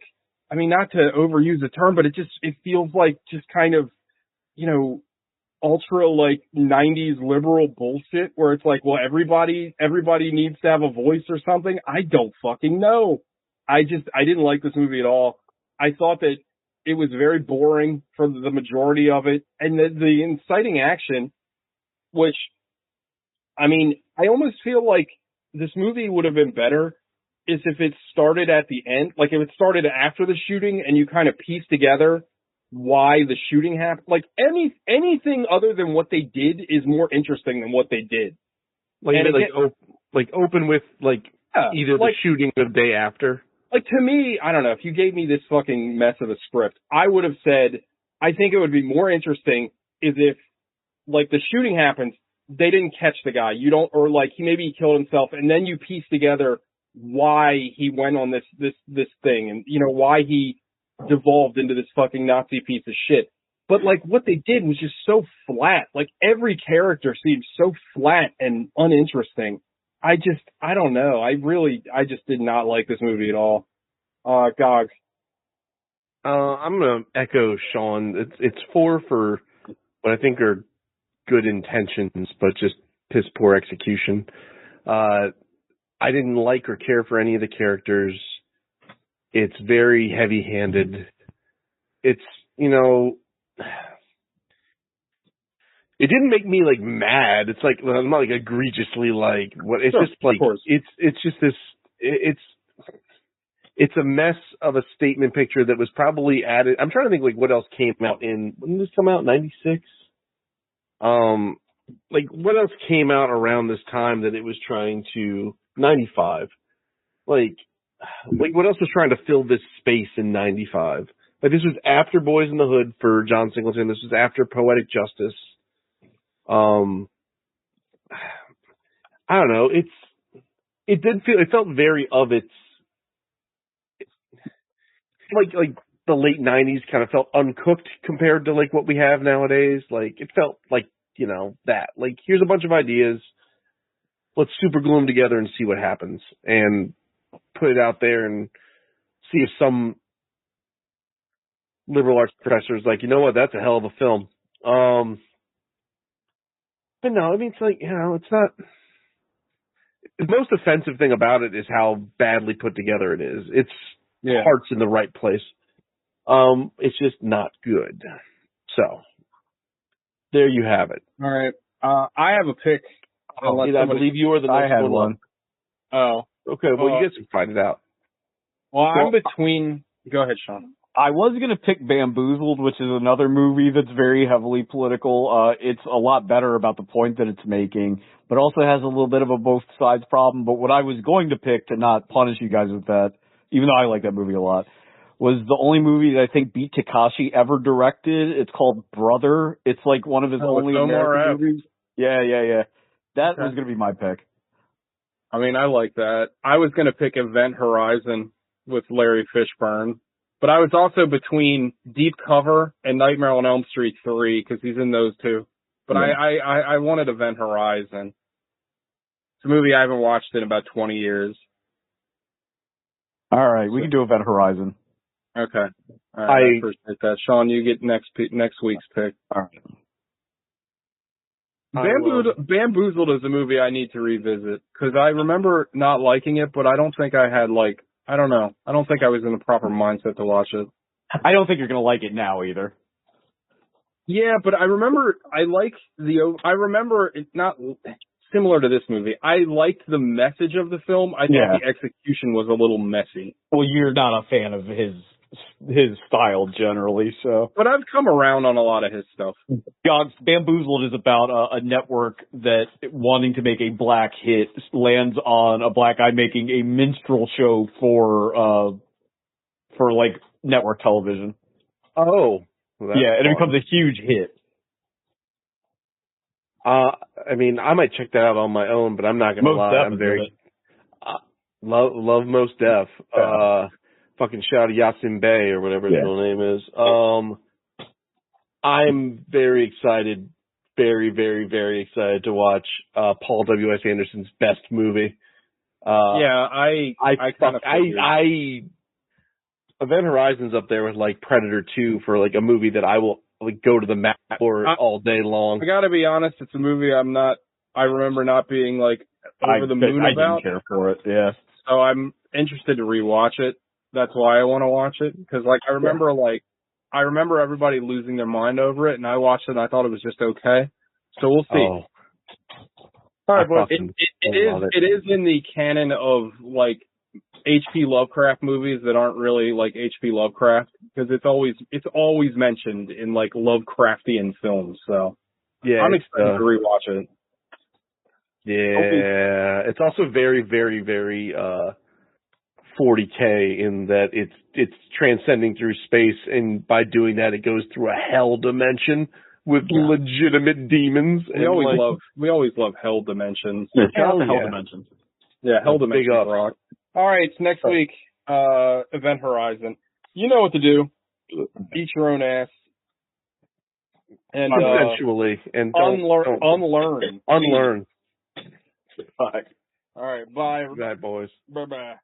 I mean, not to overuse the term, but it feels like just kind of, ultra like 90s liberal bullshit where it's like, well, everybody needs to have a voice or something. I don't fucking know. I didn't like this movie at all. I thought that it was very boring for the majority of it. And the inciting action, which, I mean, I almost feel like this movie would have been better is if it started at the end, like if it started after the shooting and you kind of piece together why the shooting happened. Like anything other than what they did is more interesting than what they did. Like, and again, open with either the shooting or the day after. Like, to me, I don't know, if you gave me this fucking mess of a script, I would have said, I think it would be more interesting is if, like, the shooting happens, they didn't catch the guy. You don't, or like, maybe he killed himself, and then you piece together why he went on this thing, and, you know, why he devolved into this fucking Nazi piece of shit. But, like, what they did was just so flat. Like, every character seemed so flat and uninteresting. I don't know. I just did not like this movie at all. Gogs. I'm gonna echo Sean. It's 4 for what I think are good intentions, but just piss poor execution. I didn't like or care for any of the characters. It's very heavy-handed. It's, you know, it didn't make me like mad. It's like, I'm not like egregiously like what. It's just like it's just this. It's a mess of a statement picture that was probably added. I'm trying to think like what else came out in. When did this come out? 96. Like what else came out around this time that it was trying to 95? Like what else was trying to fill this space in 95? Like this was after Boys in the Hood for John Singleton. This was after Poetic Justice. I don't know. It felt very of its, like the late 90s kind of felt uncooked compared to like what we have nowadays. Like it felt like, you know, that like, here's a bunch of ideas. Let's super glue them together and see what happens and put it out there and see if some liberal arts professor is like, you know what, that's a hell of a film. But no, I mean, it's like, you know, it's not. The most offensive thing about it is how badly put together it is. It's heart's in the right place. It's just not good. So, there you have it. All right. I have a pick. I believe you are the next I had one. Oh. Okay, well, you guys can find it out. Well, I'm between. Go ahead, Sean. I was going to pick Bamboozled, which is another movie that's very heavily political. It's a lot better about the point that it's making, but also has a little bit of a both sides problem. But what I was going to pick, to not punish you guys with that, even though I like that movie a lot, was the only movie that I think Beat Takashi ever directed. It's called Brother. It's like one of his only American movies. Yeah. That was going to be my pick. I mean, I like that. I was going to pick Event Horizon with Larry Fishburne. But I was also between Deep Cover and Nightmare on Elm Street 3 because he's in those two. But I wanted Event Horizon. It's a movie I haven't watched in about 20 years. All right, we can do Event Horizon. Okay. All right, I appreciate that. Sean, you get next week's pick. All right. Bamboozled is a movie I need to revisit because I remember not liking it, but I don't think I had I don't know. I don't think I was in the proper mindset to watch it. I don't think you're going to like it now either. Yeah, but I remember it's not similar to this movie. I liked the message of the film. I thought the execution was a little messy. Well, you're not a fan of his style generally, so. But I've come around on a lot of his stuff. Gogs, Bamboozled is about a network that, wanting to make a black hit, lands on a black guy making a minstrel show for like network television. Oh. Well, and it becomes a huge hit. I mean, I might check that out on my own, but I'm not gonna lie. I'm very love Mos Def. Fucking shout out Yasin Bey or whatever his real name is. I'm very excited, very, very, very excited to watch Paul W.S. Anderson's best movie. Event Horizon's up there with like Predator 2 for like a movie that I will like go to the map for all day long. I gotta be honest, it's a movie I remember not being like over the moon I about. didn't care for it, yeah. So I'm interested to rewatch it. That's why I want to watch it. Cause like I remember everybody losing their mind over it, and I watched it and I thought it was just okay. So we'll see. Oh. All right, but it is in the canon of like H.P. Lovecraft movies that aren't really like H.P. Lovecraft, because it's always mentioned in like Lovecraftian films. So yeah, I'm excited to rewatch it. Yeah, it's also very, very, very 40K in that it's transcending through space, and by doing that, it goes through a hell dimension with legitimate demons. We always love hell dimensions. Hell dimensions. Yeah, hell dimensions rock. All right, next week, Event Horizon. You know what to do. Eat your own ass. And eventually, and unlearn. Unlearn. Bye. All right, bye. Bye, boys. Bye-bye.